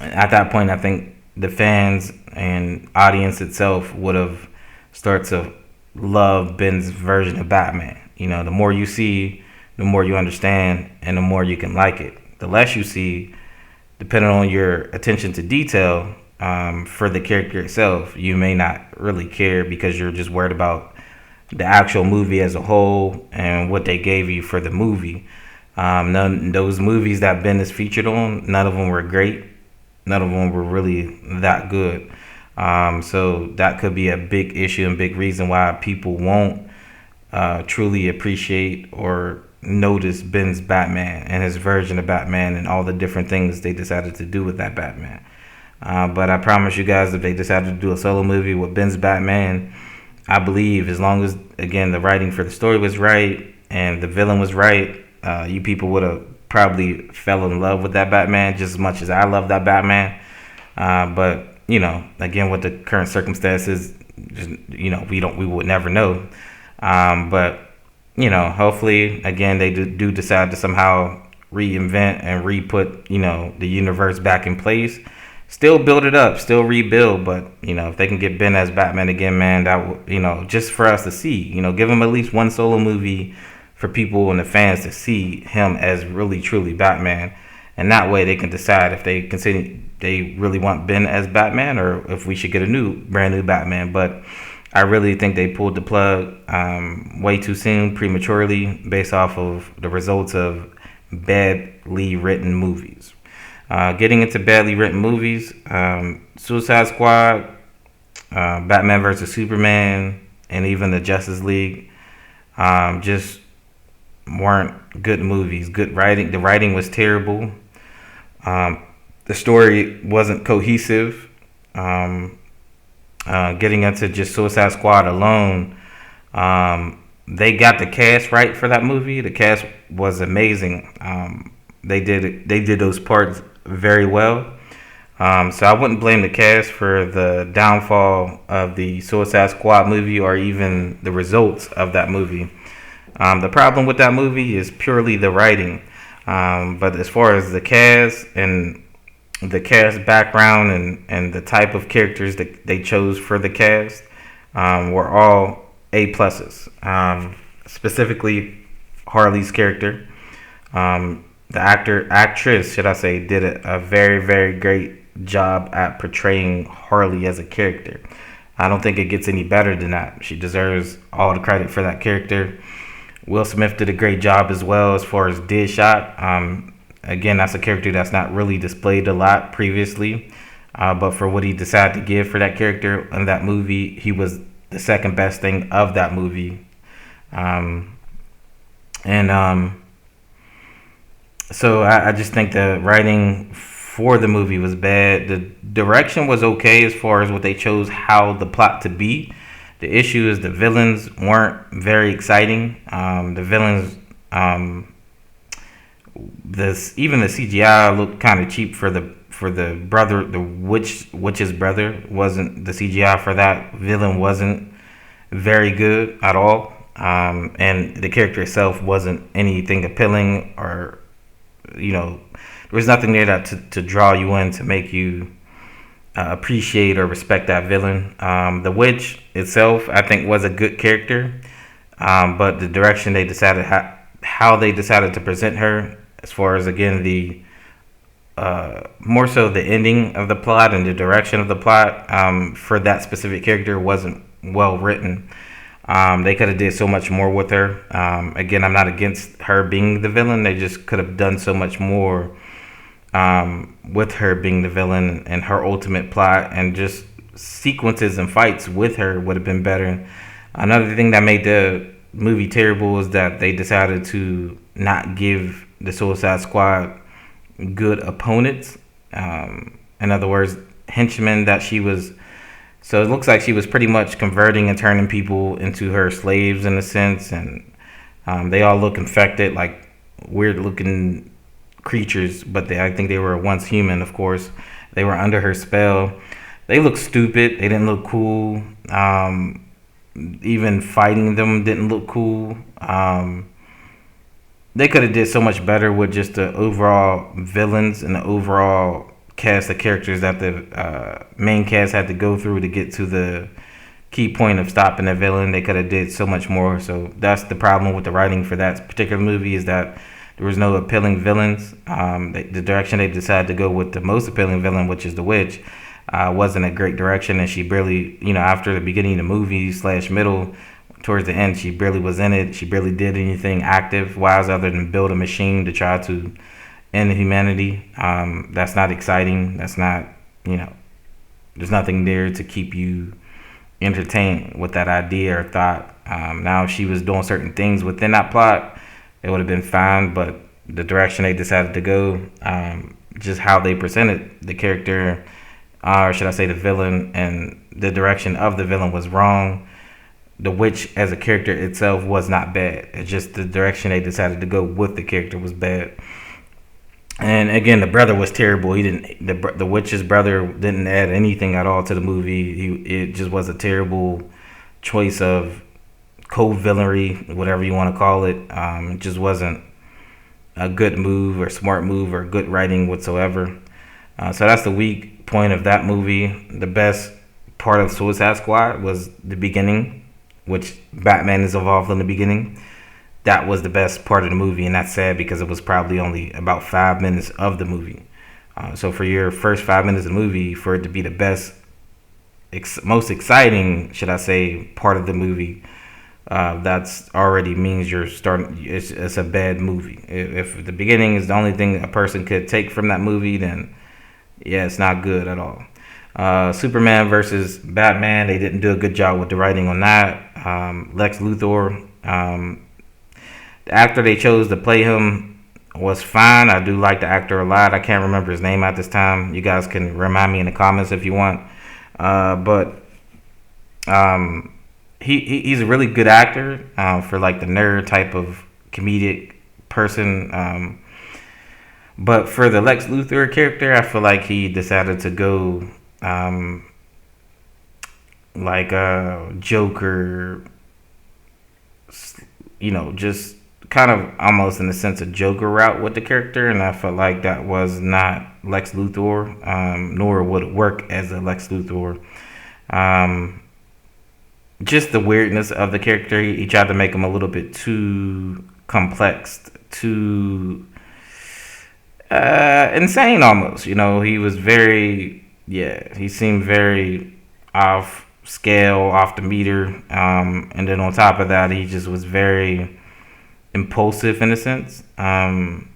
that point, I think the fans and audience itself would have started to love Ben's version of Batman. You know, the more you see, the more you understand, and the more you can like it. The less you see, depending on your attention to detail, for the character itself, you may not really care because you're just worried about the actual movie as a whole and what they gave you for the movie. Those movies that Ben is featured on, none of them were great. None of them were really that good. So that could be a big issue and big reason why people won't truly appreciate or notice Ben's Batman and his version of Batman and all the different things they decided to do with that Batman. But I promise you guys, if they decided to do a solo movie with Ben's Batman, I believe as long as, again, the writing for the story was right and the villain was right, you people would have probably fell in love with that Batman just as much as I love that Batman. But you know, again, with the current circumstances, just, you know, we would never know. But you know, hopefully, again, they do decide to somehow reinvent and re-put, you know, the universe back in place. Still build it up, still rebuild, but you know, if they can get Ben as Batman again, man, that you know, just for us to see, you know, give him at least one solo movie for people and the fans to see him as really truly Batman, and that way they can decide if they really want Ben as Batman or if we should get a brand new Batman. But I really think they pulled the plug way too soon, prematurely, based off of the results of badly written movies. Getting into badly written movies, Suicide Squad, Batman vs. Superman, and even the Justice League just weren't good movies. Good writing. The writing was terrible. The story wasn't cohesive. Getting into just Suicide Squad alone, they got the cast right for that movie. The cast was amazing. They did those parts very well. So I wouldn't blame the cast for the downfall of the Suicide Squad movie or even the results of that movie. The problem with that movie is purely the writing. But as far as the cast and the cast background and the type of characters that they chose for the cast were all A pluses. Specifically, Harley's character. The actress, should I say, did a very, very great job at portraying Harley as a character. I don't think it gets any better than that. She deserves all the credit for that character. Will Smith did a great job as well as far as Deadshot. Again, that's a character that's not really displayed a lot previously. But for what he decided to give for that character in that movie, he was the second best thing of that movie. So I just think the writing for the movie was bad. The direction was okay as far as what they chose how the plot to be. The issue is the villains weren't very exciting. The villains, even the CGI looked kind of cheap for the brother, the witch's brother. Wasn't the CGI for that villain wasn't very good at all, and the character itself wasn't anything appealing or, you know, there was nothing there that to draw you in to make you appreciate or respect that villain. The witch itself, I think, was a good character, but the direction they decided how they decided to present her, as far as again the more so the ending of the plot and the direction of the plot for that specific character wasn't well written. They could have did so much more with her. Again, I'm not against her being the villain. They just could have done so much more with her being the villain and her ultimate plot, and just sequences and fights with her would have been better. Another thing that made the movie terrible is that they decided to not give the Suicide Squad good opponents. In other words, henchmen that she was. So it looks like she was pretty much converting and turning people into her slaves in a sense, and they all look infected, like weird looking creatures, but I think they were once human, of course. They were under her spell. They looked stupid. They didn't look cool. Even fighting them didn't look cool. They could have did so much better with just the overall villains and the overall cast of characters that the main cast had to go through to get to the key point of stopping the villain. They could have did so much more. So that's the problem with the writing for that particular movie, is that there was no appealing villains. The direction they decided to go with the most appealing villain, which is the witch, wasn't a great direction, and she barely, after the beginning of the movie slash middle, towards the end, she barely was in it. She barely did anything active wise other than build a machine to try to end humanity. That's not exciting. That's not, there's nothing there to keep you entertained with that idea or thought. Now, if she was doing certain things within that plot, it would have been fine, but the direction they decided to go, just how they presented the character, or should I say the villain, and the direction of the villain was wrong. The witch as a character itself was not bad. It's just the direction they decided to go with the character was bad. And again, the brother was terrible. He didn't. The witch's brother didn't add anything at all to the movie. It just was a terrible choice of co-villainy, whatever you want to call it. It just wasn't a good move or smart move or good writing whatsoever. So that's the weak point of that movie. The best part of Suicide Squad was the beginning, which Batman is involved in the beginning. That was the best part of the movie, and that's sad because it was probably only about 5 minutes of the movie. So for your first 5 minutes of the movie, for it to be the best, most exciting, should I say, part of the movie, that's already means you're starting. It's a bad movie. If the beginning is the only thing a person could take from that movie, then yeah, it's not good at all. Superman versus Batman, they didn't do a good job with the writing on that. Lex Luthor, the actor they chose to play him was fine. I do like the actor a lot. I can't remember his name at this time. You guys can remind me in the comments if you want. But he's a really good actor for like the nerd type of comedic person. But for the Lex Luthor character, I feel like he decided to go like a Joker, just kind of almost in the sense of Joker route with the character, and I felt like that was not Lex Luthor, nor would it work as a Lex Luthor. Just the weirdness of the character, he tried to make him a little bit too complex, too insane almost. He was he seemed very off scale, off the meter, and then on top of that, he just was very impulsive in a sense, and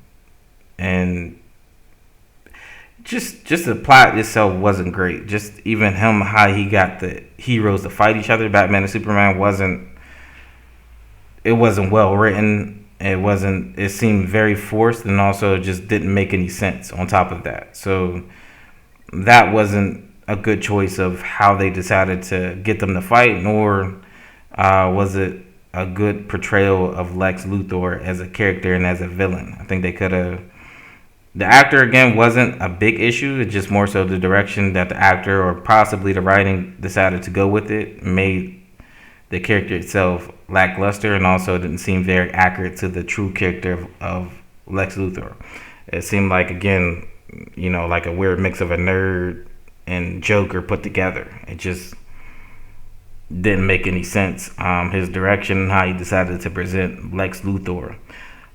just the plot itself wasn't great. Just even him, how he got the heroes to fight each other, Batman and Superman, wasn't well written. It seemed very forced, and also just didn't make any sense on top of that. So that wasn't a good choice of how they decided to get them to fight, nor was it a good portrayal of Lex Luthor as a character and as a villain. I think they could have. The actor, again, wasn't a big issue. It's just more so the direction that the actor or possibly the writing decided to go with it made the character itself lackluster, and also didn't seem very accurate to the true character of Lex Luthor. It seemed like, again, like a weird mix of a nerd and Joker put together. It just didn't make any sense. His direction, how he decided to present Lex Luthor.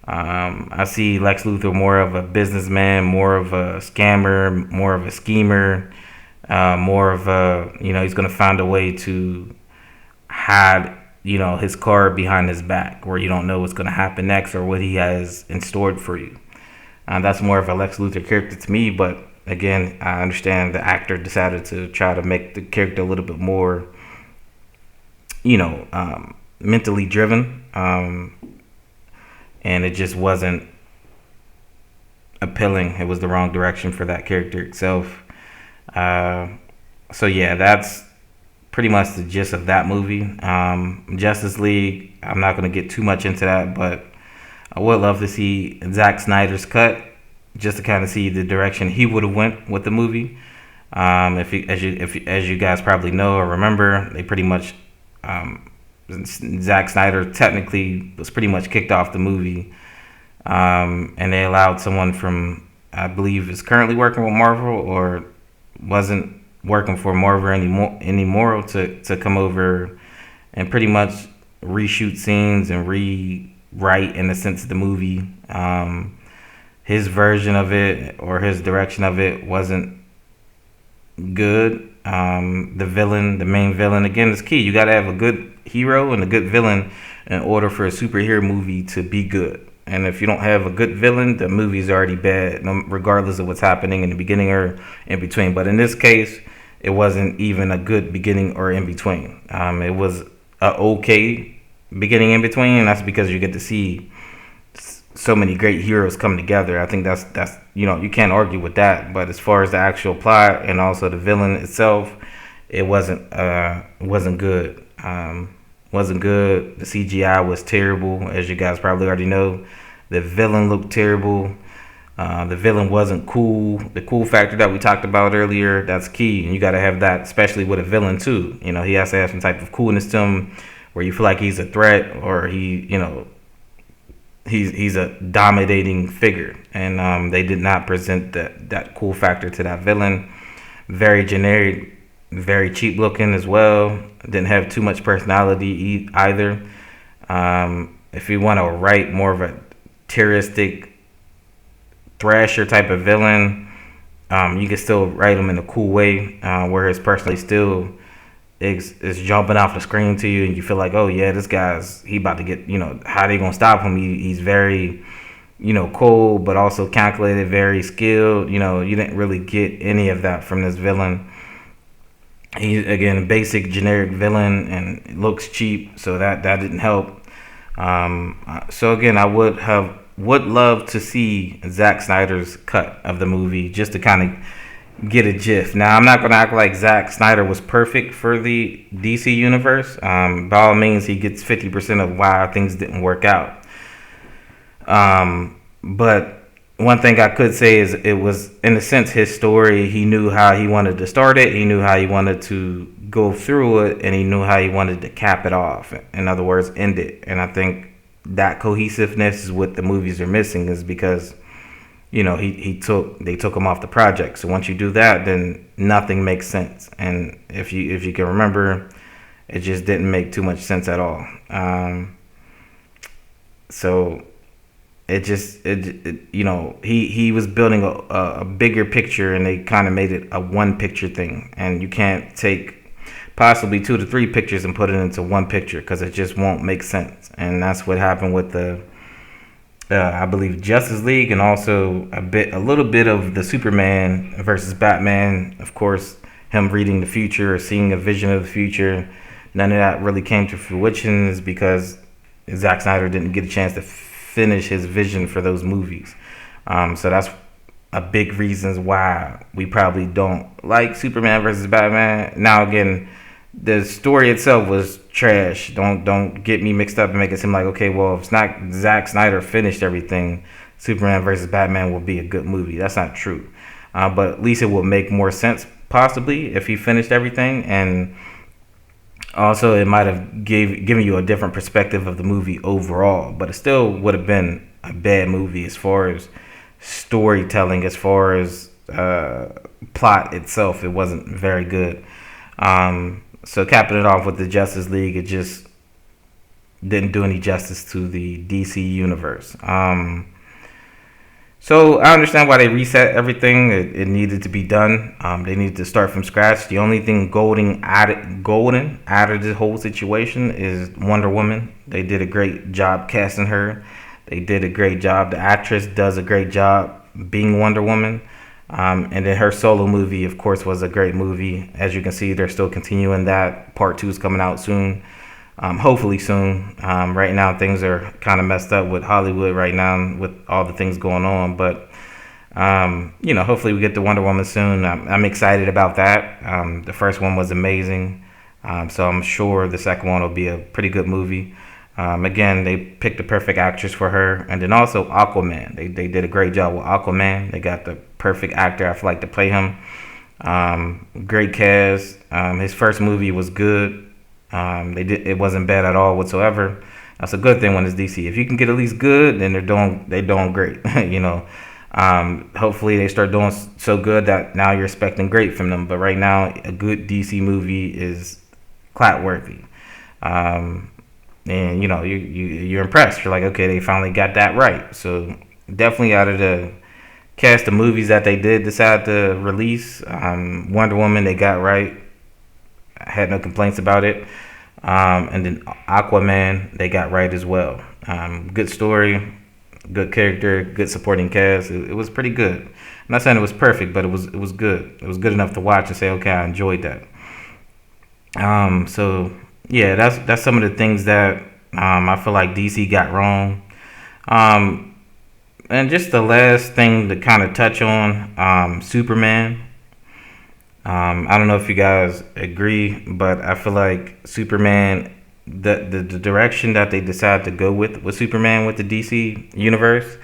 I see Lex Luthor more of a businessman, more of a scammer, more of a schemer, more of a, he's going to find a way to hide, his card behind his back, where you don't know what's going to happen next or what he has in store for you. That's more of a Lex Luthor character to me, but again, I understand the actor decided to try to make the character a little bit more mentally driven, and it just wasn't appealing. It was the wrong direction for that character itself. So yeah, that's pretty much the gist of that movie. Justice League, I'm not going to get too much into that, but I would love to see Zack Snyder's cut, just to kind of see the direction he would have went with the movie. As you guys probably know or remember, they pretty much Zack Snyder technically was pretty much kicked off the movie, and they allowed someone from I believe is currently working with Marvel or wasn't working for Marvel anymore to come over and pretty much reshoot scenes and rewrite in a sense the movie. His version of it or his direction of it wasn't good. The main villain, again, is key. You got to have a good hero and a good villain in order for a superhero movie to be good. And if you don't have a good villain, the movie's already bad, regardless of what's happening in the beginning or in between. But in this case, it wasn't even a good beginning or in between. It was a okay beginning in between, and that's because you get to see so many great heroes come together. I think that's you can't argue with that. But as far as the actual plot and also the villain itself, it wasn't good. Wasn't good. The CGI was terrible, as you guys probably already know. The villain looked terrible. The villain wasn't cool. The cool factor that we talked about earlier, that's key. And you got to have that, especially with a villain, too. He has to have some type of coolness to him where you feel like he's a threat or he's a dominating figure. And they did not present that cool factor to that villain. Very generic, very cheap looking as well. Didn't have too much personality either. If you want to write more of a terroristic thrasher type of villain, you can still write him in a cool way, where his personality still is jumping off the screen to you, and you feel like, oh yeah, this guy's he about to get, how they gonna stop him? He's very, cold, but also calculated, very skilled. You didn't really get any of that from this villain. He's again a basic generic villain and looks cheap, so that didn't help. So again, I would love to see Zack Snyder's cut of the movie just to kind of get a gif. Now, I'm not going to act like Zack Snyder was perfect for the DC universe. By all means, he gets 50% of why things didn't work out. But one thing I could say is it was, in a sense, his story. He knew how he wanted to start it. He knew how he wanted to go through it, and he knew how he wanted to cap it off. In other words, end it. And I think that cohesiveness is what the movies are missing, is because they took him off the project. So once you do that, then nothing makes sense. And if you can remember, it just didn't make too much sense at all. So he was building a bigger picture, and they kind of made it a one picture thing. And you can't take possibly 2 to 3 pictures and put it into one picture, because it just won't make sense. And that's what happened with the I believe Justice League, and also a little bit of the Superman versus Batman. Of course, him reading the future or seeing a vision of the future. None of that really came to fruition, is because Zack Snyder didn't get a chance to finish his vision for those movies. So that's a big reasons why we probably don't like Superman versus Batman. Now again, the story itself was trash. Don't get me mixed up and make it seem like, okay, well, if it's not Zack Snyder finished everything, Superman versus Batman will be a good movie. That's not true. But at least it will make more sense possibly if he finished everything, and also it might have given you a different perspective of the movie overall. But it still would have been a bad movie as far as storytelling, as far as plot itself. It wasn't very good. So capping it off with the Justice League, it just didn't do any justice to the DC universe. So I understand why they reset everything. It needed to be done. They needed to start from scratch. The only thing golden out of this whole situation is Wonder Woman. They did a great job casting her. They did a great job. The actress does a great job being Wonder Woman. And then her solo movie, of course, was a great movie. As you can see, they're still continuing that. Part 2 is coming out soon. Hopefully soon. Right now, things are kind of messed up with Hollywood right now with all the things going on. But, hopefully we get to Wonder Woman soon. I'm excited about that. The first one was amazing. So I'm sure the second one will be a pretty good movie. Again, they picked the perfect actress for her. And then also Aquaman. They did a great job with Aquaman. They got the perfect actor, I feel like, to play him. Great cast. His first movie was good. It wasn't bad at all whatsoever. That's a good thing when it's DC. If you can get at least good, then they're doing great. Hopefully, they start doing so good that now you're expecting great from them. But right now, a good DC movie is clap worthy. Um, and you're impressed. You're like, okay, they finally got that right. So definitely out of the cast of movies that they did decide to release, Wonder Woman they got right. I had no complaints about it. And then Aquaman they got right as well. Good story, good character, good supporting cast. It was pretty good. I'm not saying it was perfect, but it was good. It was good enough to watch and say, okay, I enjoyed that. So yeah, that's some of the things that I feel like DC got wrong. Um, and just the last thing to kind of touch on, Superman. I don't know if you guys agree, but I feel like Superman, the direction that they decided to go with Superman with the DC universe,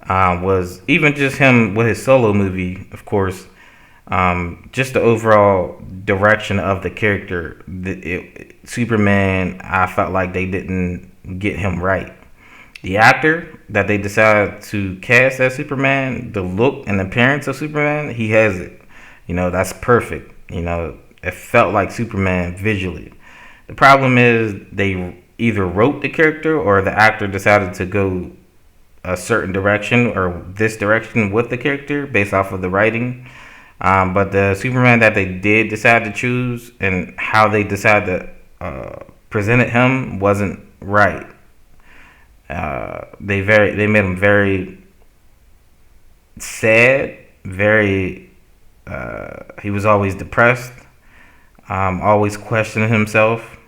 was even just him with his solo movie, of course. Just the overall direction of the character, Superman, I felt like they didn't get him right. The actor that they decided to cast as Superman, the look and appearance of Superman, he has it. That's perfect. It felt like Superman visually. The problem is they either wrote the character or the actor decided to go a certain direction or this direction with the character based off of the writing. But the Superman that they did decide to choose and how they decided to presented him wasn't right. They made him very sad, very he was always depressed, always questioning himself.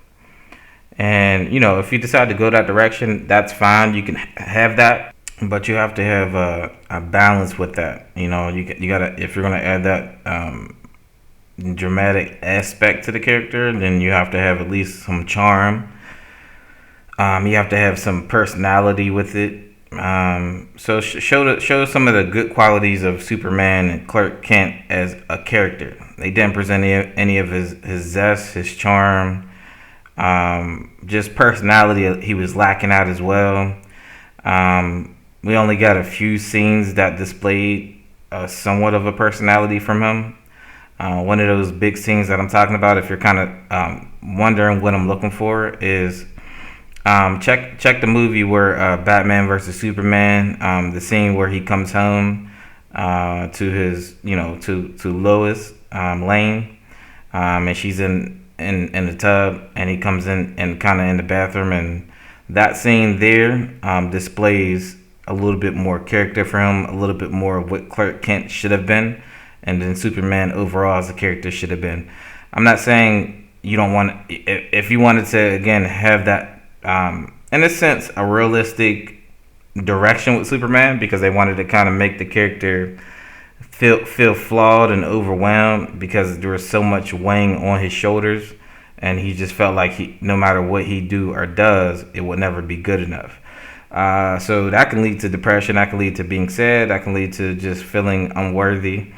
And if you decide to go that direction, that's fine. You can have that, but you have to have a balance with that. You gotta, if you're gonna add that dramatic aspect to the character, then you have to have at least some charm. You have to have some personality with it. So show some of the good qualities of Superman and Clark Kent as a character. They didn't present any of his zest, his charm, just personality. He was lacking out as well. We only got a few scenes that displayed somewhat of a personality from him. One of those big scenes that I'm talking about, if you're kind of wondering what I'm looking for, is check the movie where Batman versus Superman. The scene where he comes home to his to Lois Lane, and she's in the tub, and he comes in and kind of in the bathroom, and that scene there displays a little bit more character for him, a little bit more of what Clark Kent should have been, and then Superman overall as a character should have been. I'm not saying you don't want, if you wanted to again have that in a sense a realistic direction with Superman, because they wanted to kind of make the character feel flawed and overwhelmed because there was so much weighing on his shoulders, and he just felt like no matter what he do or does, it would never be good enough. So that can lead to depression, that can lead to being sad, that can lead to just feeling unworthy.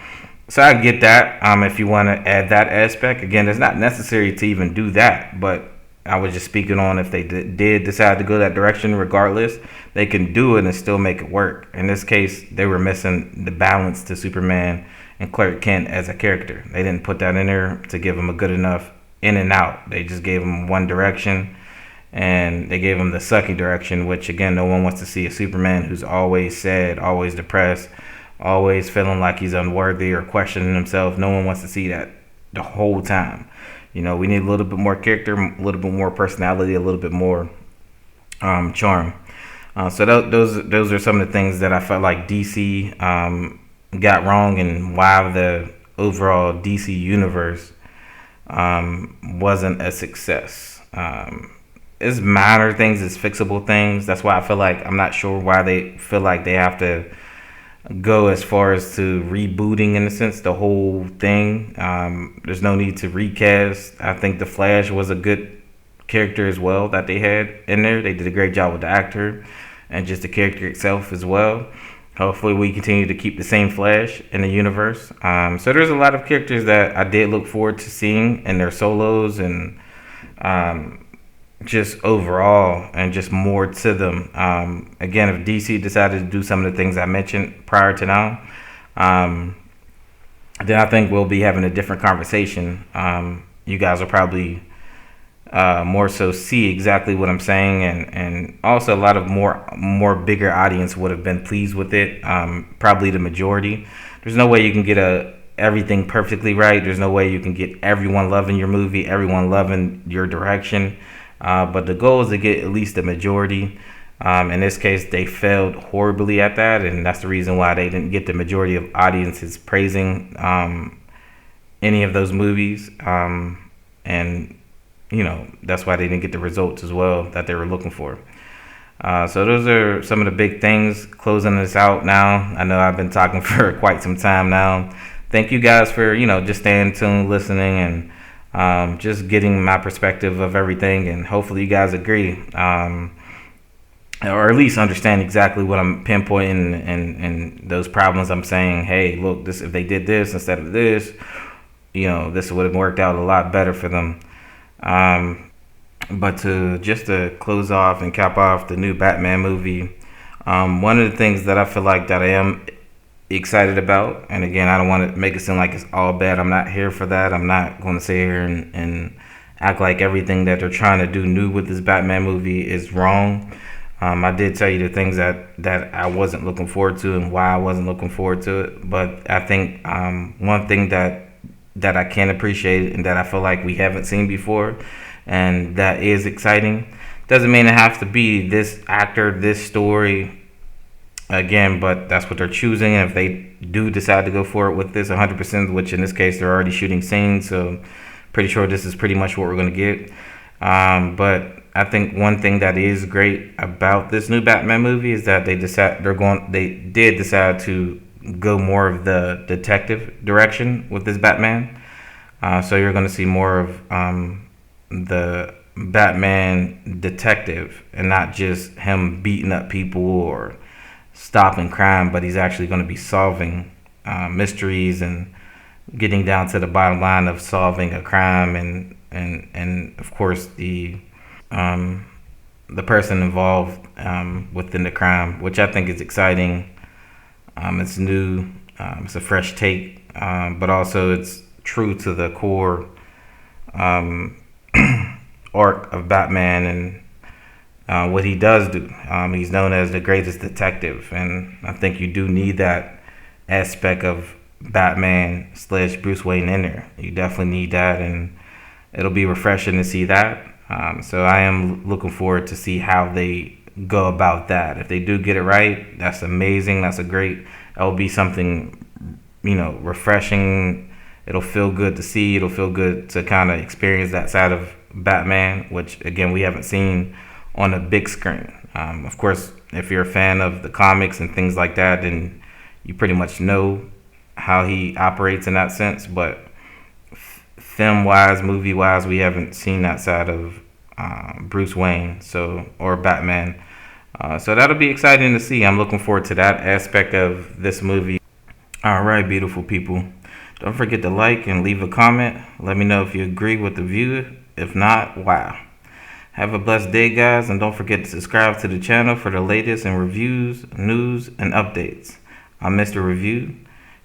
So I get that. If you want to add that aspect, again, it's not necessary to even do that, but I was just speaking on if they did decide to go that direction, regardless, they can do it and still make it work. In this case, they were missing the balance to Superman and Clark Kent as a character. They didn't put that in there to give him a good enough in and out. They just gave him one direction, and they gave him the sucky direction, which again, no one wants to see a Superman who's always sad, always depressed, always feeling like he's unworthy or questioning himself. No one wants to see that the whole time. We need a little bit more character, a little bit more personality, a little bit more charm. So those are some of the things that I felt like DC got wrong, and why the overall DC universe wasn't a success. It's minor things, it's fixable things. That's why I feel like I'm not sure why they feel like they have to go as far as to rebooting, in a sense, the whole thing. There's no need to recast. I think the Flash was a good character as well that they had in there. They did a great job with the actor and just the character itself as well. Hopefully we continue to keep the same Flash in the universe. So there's a lot of characters that I did look forward to seeing in their solos, and just overall and just more to them. Again, if DC decided to do some of the things I mentioned prior to now, um, then I think we'll be having a different conversation. You guys will probably more so see exactly what I'm saying, and also a lot of more bigger audience would have been pleased with it. Probably the majority. There's no way you can get everything perfectly right. There's no way you can get everyone loving your movie, everyone loving your direction. But the goal is to get at least the majority. In this case, they failed horribly at that, and that's the reason why they didn't get the majority of audiences praising any of those movies. And that's why they didn't get the results as well that they were looking for. So those are some of the big things. Closing this out now. I know I've been talking for quite some time now. Thank you guys for just staying tuned, listening, and just getting my perspective of everything. And hopefully you guys agree, or at least understand exactly what I'm pinpointing and those problems I'm saying. Hey, look, this if they did this instead of this, this would have worked out a lot better for them. But to close off and cap off the new Batman movie, one of the things that I feel like that I am excited about, and again, I don't want to make it seem like it's all bad. I'm not here for that. I'm not going to sit here and act like everything that they're trying to do new with this Batman movie is wrong. I did tell you the things that I wasn't looking forward to and why I wasn't looking forward to it. But I think one thing that I can appreciate and that I feel like we haven't seen before, and that is exciting. Doesn't mean it has to be this actor, this story again, but that's what they're choosing. And if they do decide to go for it with this 100%, which in this case they're already shooting scenes, so pretty sure this is pretty much what we're going to get. But I think one thing that is great about this new Batman movie is that they did decide to go more of the detective direction with this Batman. So you're going to see more of the Batman detective and not just him beating up people or stopping crime, but he's actually going to be solving mysteries and getting down to the bottom line of solving a crime, and of course the person involved within the crime, which I think is exciting. It's new, it's a fresh take, but also it's true to the core arc of Batman and what he does do. He's known as the greatest detective, and I think you do need that aspect of Batman / Bruce Wayne in there. You definitely need that, and it'll be refreshing to see that. So I am looking forward to see how they go about that. If they do get it right, that's amazing. That'll be something, refreshing. It'll feel good to see. It'll feel good to kind of experience that side of Batman, which again we haven't seen on a big screen. Of course, if you're a fan of the comics and things like that, then you pretty much know how he operates in that sense. But film-wise, movie-wise, we haven't seen that side of Bruce Wayne, or Batman. So that'll be exciting to see. I'm looking forward to that aspect of this movie. All right, beautiful people. Don't forget to like and leave a comment. Let me know if you agree with the view. If not, wow. Have a blessed day, guys, and don't forget to subscribe to the channel for the latest in reviews, news, and updates. I'm Mr. Review,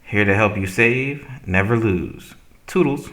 here to help you save, never lose. Toodles.